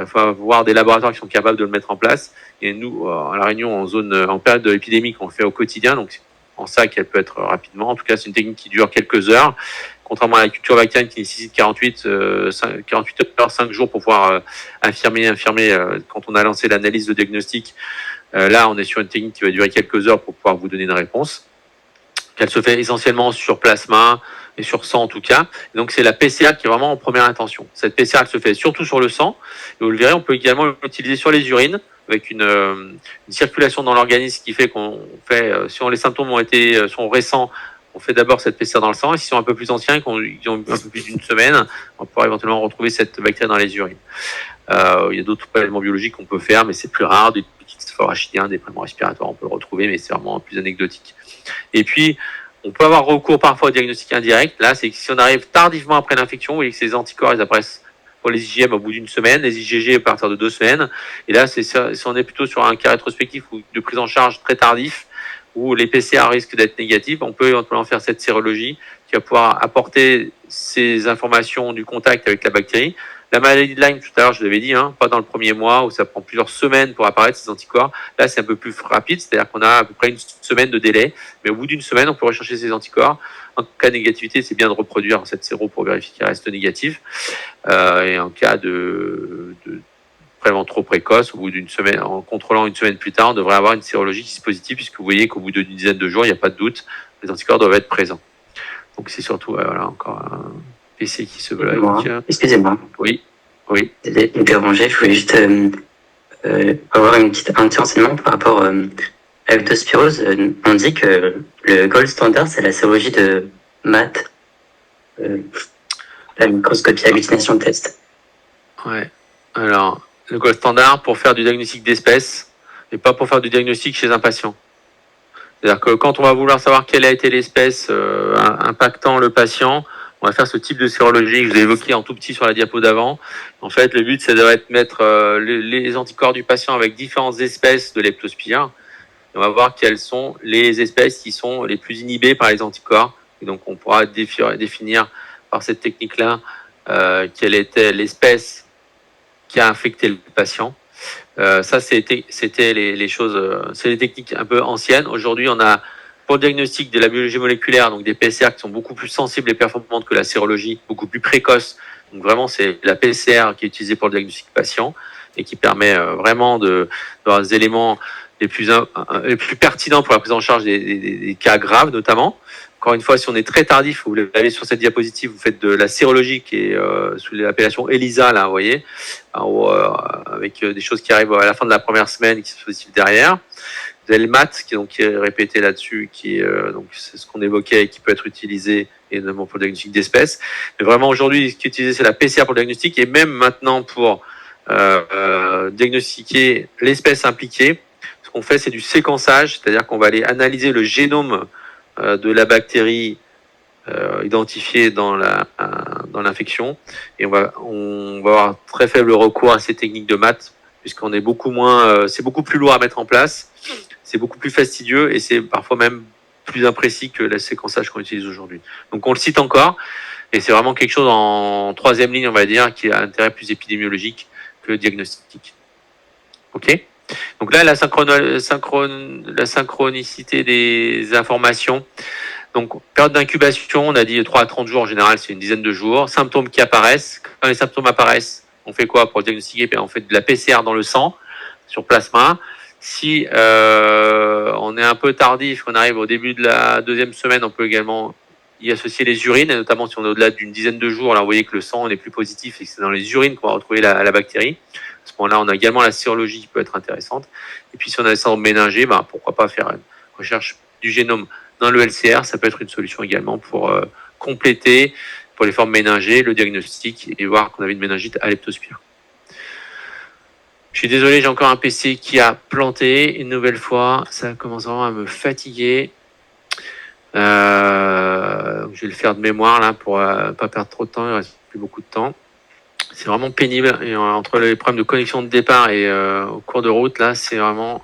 faut avoir des laboratoires qui sont capables de le mettre en place. Et nous, à La Réunion, en période épidémique, on le fait au quotidien, donc en ça qu'elle peut être rapidement. En tout cas, c'est une technique qui dure quelques heures, contrairement à la culture bactérienne qui nécessite 48 heures, 5 jours pour pouvoir infirmer quand on a lancé l'analyse de diagnostic. Là, on est sur une technique qui va durer quelques heures pour pouvoir vous donner une réponse. Elle se fait essentiellement sur plasma et sur sang en tout cas. Et donc c'est la PCR qui est vraiment en première intention. Cette PCR elle se fait surtout sur le sang. Et vous le verrez, on peut également l'utiliser sur les urines avec une circulation dans l'organisme qui fait qu'on fait, si les symptômes sont récents, on fait d'abord cette PCR dans le sang. Et s'ils sont un peu plus anciens, qu'ils ont un peu plus d'une semaine, on pourra éventuellement retrouver cette bactérie dans les urines. Il y a d'autres prélèvements biologiques qu'on peut faire, mais c'est plus rare. Des kits forachidiens, des prélèvements respiratoires, on peut le retrouver, mais c'est vraiment plus anecdotique. Et puis, on peut avoir recours parfois au diagnostic indirect. Là, c'est que si on arrive tardivement après l'infection, vous voyez que ces anticorps, ils apparaissent pour les IgM au bout d'une semaine, les IgG à partir de 2 semaines. Et là, si on est plutôt sur un cas rétrospectif ou de prise en charge très tardif, où les PCR risquent d'être négatifs, on peut éventuellement faire cette sérologie qui va pouvoir apporter ces informations du contact avec la bactérie. La maladie de Lyme, tout à l'heure, je l'avais dit, pas dans le premier mois où ça prend plusieurs semaines pour apparaître ces anticorps. Là, c'est un peu plus rapide, c'est-à-dire qu'on a à peu près une semaine de délai, mais au bout d'une semaine, on peut rechercher ces anticorps. En cas de négativité, c'est bien de reproduire cette séro pour vérifier qu'il reste négatif. Et en cas de prélèvement trop précoce, au bout d'une semaine, en contrôlant une semaine plus tard, on devrait avoir une sérologie qui est positive, puisque vous voyez qu'au bout d'une dizaine de jours, il n'y a pas de doute, les anticorps doivent être présents. Donc c'est surtout, voilà, encore un PC qui se bloque. Excusez-moi. Oui. Désolé de déranger, je voulais juste avoir un petit renseignement par rapport à l'octospirose. On dit que le gold standard, c'est la sérologie de MAT, la microscopie agglutination de test. Ouais. Alors, le gold standard pour faire du diagnostic d'espèce, mais pas pour faire du diagnostic chez un patient. C'est-à-dire que quand on va vouloir savoir quelle a été l'espèce impactant le patient, on va faire ce type de sérologie que je vous ai évoqué en tout petit sur la diapo d'avant. En fait, le but, c'est de mettre les anticorps du patient avec différentes espèces de leptospire. Et on va voir quelles sont les espèces qui sont les plus inhibées par les anticorps. Et donc, on pourra définir par cette technique-là quelle était l'espèce qui a infecté le patient. Ça, c'était les choses, c'est les techniques un peu anciennes. Aujourd'hui, on a pour le diagnostic de la biologie moléculaire, donc des PCR qui sont beaucoup plus sensibles et performantes que la sérologie, beaucoup plus précoces. Donc vraiment, c'est la PCR qui est utilisée pour le diagnostic patient et qui permet vraiment d'avoir des éléments les plus pertinents pour la prise en charge des cas graves, notamment. Encore une fois, si on est très tardif, vous l'avez sur cette diapositive, vous faites de la sérologie qui est sous l'appellation ELISA, là, vous voyez, avec des choses qui arrivent à la fin de la première semaine et qui se positivent derrière. Vous avez le MAT qui est répété là-dessus, donc c'est ce qu'on évoquait et qui peut être utilisé et notamment pour le diagnostic d'espèces. Mais vraiment aujourd'hui, ce qui est utilisé, c'est la PCR pour le diagnostic et même maintenant pour diagnostiquer l'espèce impliquée. Ce qu'on fait, c'est du séquençage, c'est-à-dire qu'on va aller analyser le génome de la bactérie identifiée dans l'infection et on va avoir très faible recours à ces techniques de maths puisqu'on est beaucoup moins, c'est beaucoup plus lourd à mettre en place, c'est beaucoup plus fastidieux et c'est parfois même plus imprécis que le séquençage qu'on utilise aujourd'hui. Donc on le cite encore et c'est vraiment quelque chose en troisième ligne, on va dire, qui a intérêt plus épidémiologique que diagnostique. Ok ? Donc là, la synchronicité des informations. Donc, période d'incubation, on a dit 3 à 30 jours en général, c'est une dizaine de jours. Symptômes qui apparaissent. Quand les symptômes apparaissent, on fait quoi pour diagnostiquer? On fait de la PCR dans le sang, sur plasma. Si on est un peu tardif, qu'on arrive au début de la deuxième semaine, on peut également y associer les urines, et notamment si on est au-delà d'une dizaine de jours. Là, vous voyez que le sang n'est plus positif et que c'est dans les urines qu'on va retrouver la bactérie. À ce moment-là, on a également la sérologie qui peut être intéressante. Et puis, si on a des syndromes méningés, pourquoi pas faire une recherche du génome dans le LCR. Ça peut être une solution également pour compléter, pour les formes méningées, le diagnostic et voir qu'on avait une méningite à leptospire. Je suis désolé, j'ai encore un PC qui a planté une nouvelle fois. Ça commence vraiment à me fatiguer. Je vais le faire de mémoire là pour pas perdre trop de temps. Il reste plus beaucoup de temps. C'est vraiment pénible. Et entre les problèmes de connexion de départ et au cours de route, là, c'est vraiment...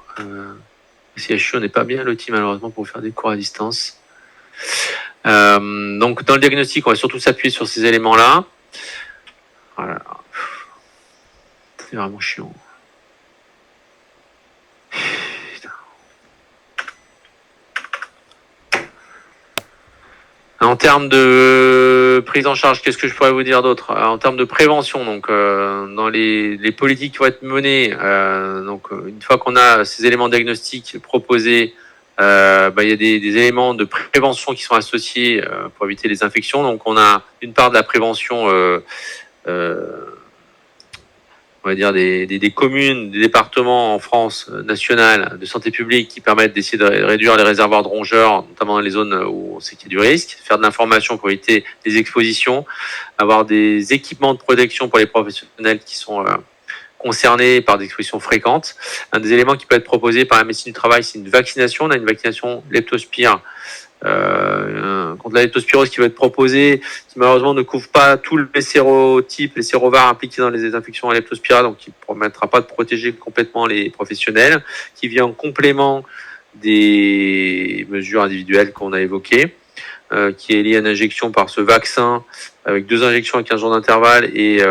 CHU, on n'est pas bien loti malheureusement pour faire des cours à distance. Donc dans le diagnostic, on va surtout s'appuyer sur ces éléments-là. Voilà. C'est vraiment chiant. En termes de prise en charge, qu'est-ce que je pourrais vous dire d'autre? En termes de prévention, donc dans les politiques qui vont être menées, donc une fois qu'on a ces éléments diagnostiques proposés, il y a des éléments de prévention qui sont associés pour éviter les infections. Donc on a d'une part de la prévention, on va dire des communes, des départements en France nationale de santé publique qui permettent d'essayer de réduire les réservoirs de rongeurs, notamment dans les zones où on sait qu'il y a du risque, faire de l'information pour éviter les expositions, avoir des équipements de protection pour les professionnels qui sont concernés par des expositions fréquentes. Un des éléments qui peut être proposé par la médecine du travail, c'est une vaccination. On a une vaccination leptospire contre la leptospirose qui va être proposée, qui malheureusement ne couvre pas tous les sérotypes, les sérovars impliqués dans les infections à leptospira, donc qui ne permettra pas de protéger complètement les professionnels, qui vient en complément des mesures individuelles qu'on a évoquées, qui est liée à une injection par ce vaccin, avec 2 injections à 15 jours d'intervalle et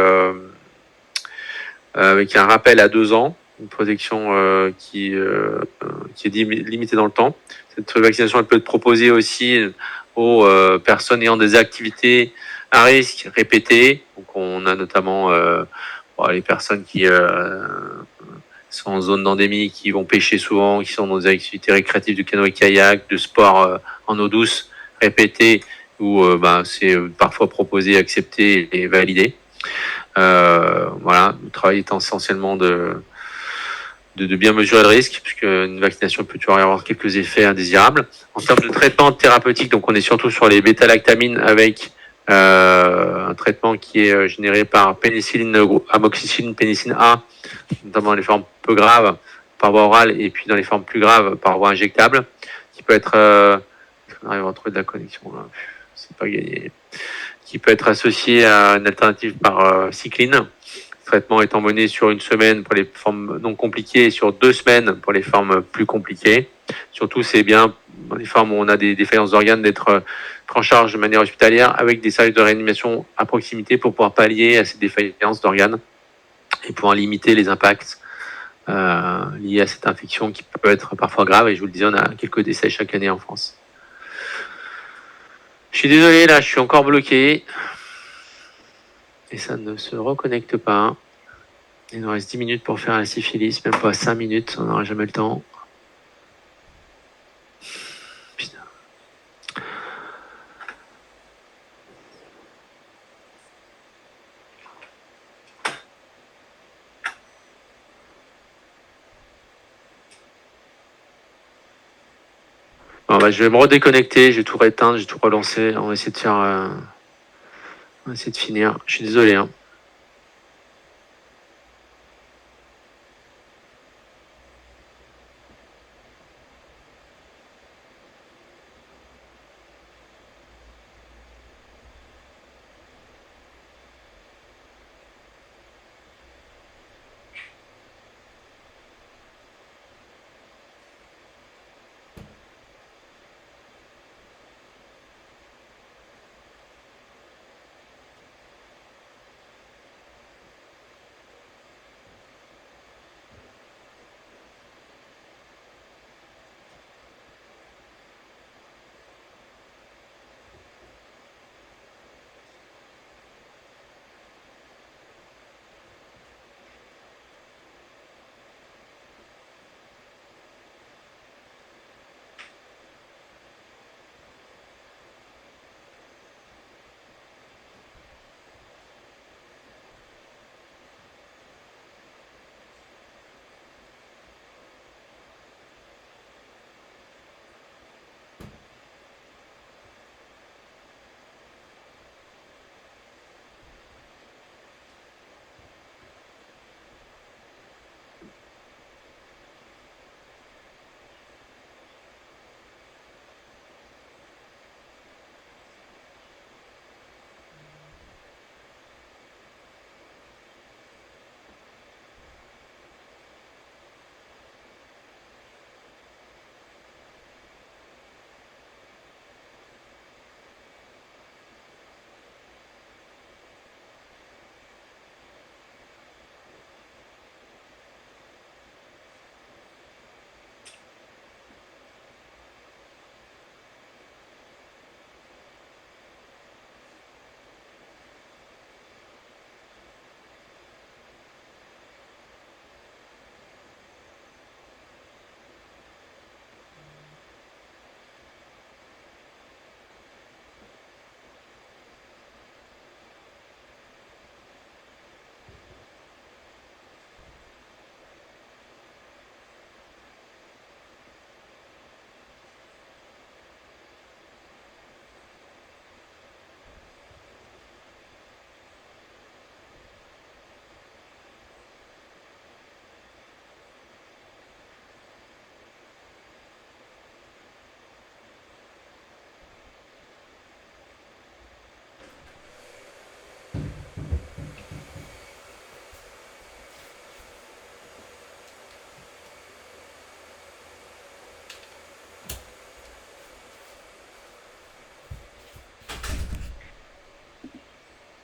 avec un rappel à 2 ans, une protection qui est limitée dans le temps. Cette vaccination elle peut être proposée aussi aux personnes ayant des activités à risque répétées. Donc on a notamment les personnes qui sont en zone d'endémie, qui vont pêcher souvent, qui sont dans des activités récréatives de canoë-kayak, de sport en eau douce répétées, où c'est parfois proposé, accepté et validé. Voilà, le travail est essentiellement de bien mesurer le risque, puisque une vaccination peut toujours avoir quelques effets indésirables. En termes de traitement thérapeutique, donc on est surtout sur les bêta-lactamines avec un traitement qui est généré par pénicilline, amoxicilline, pénicilline A, notamment dans les formes peu graves par voie orale et puis dans les formes plus graves par voie injectable, qui peut être... on arrive à retrouver de la connexion là, c'est pas gagné. Qui peut être associé à une alternative par cycline. Traitement étant mené sur 1 semaine pour les formes non compliquées et sur 2 semaines pour les formes plus compliquées. Surtout, c'est bien dans les formes où on a des défaillances d'organes d'être pris en charge de manière hospitalière avec des services de réanimation à proximité pour pouvoir pallier à ces défaillances d'organes et pouvoir limiter les impacts liés à cette infection qui peut être parfois grave. Et je vous le disais, on a quelques décès chaque année en France. Je suis désolé, là, je suis encore bloqué. Et ça ne se reconnecte pas. Il nous reste 10 minutes pour faire la syphilis, même pas 5 minutes, on n'aura jamais le temps. Putain. Bon, je vais me redéconnecter, je vais tout rééteindre, je vais tout relancer. On va essayer de faire... on va essayer de finir. Je suis désolé, hein.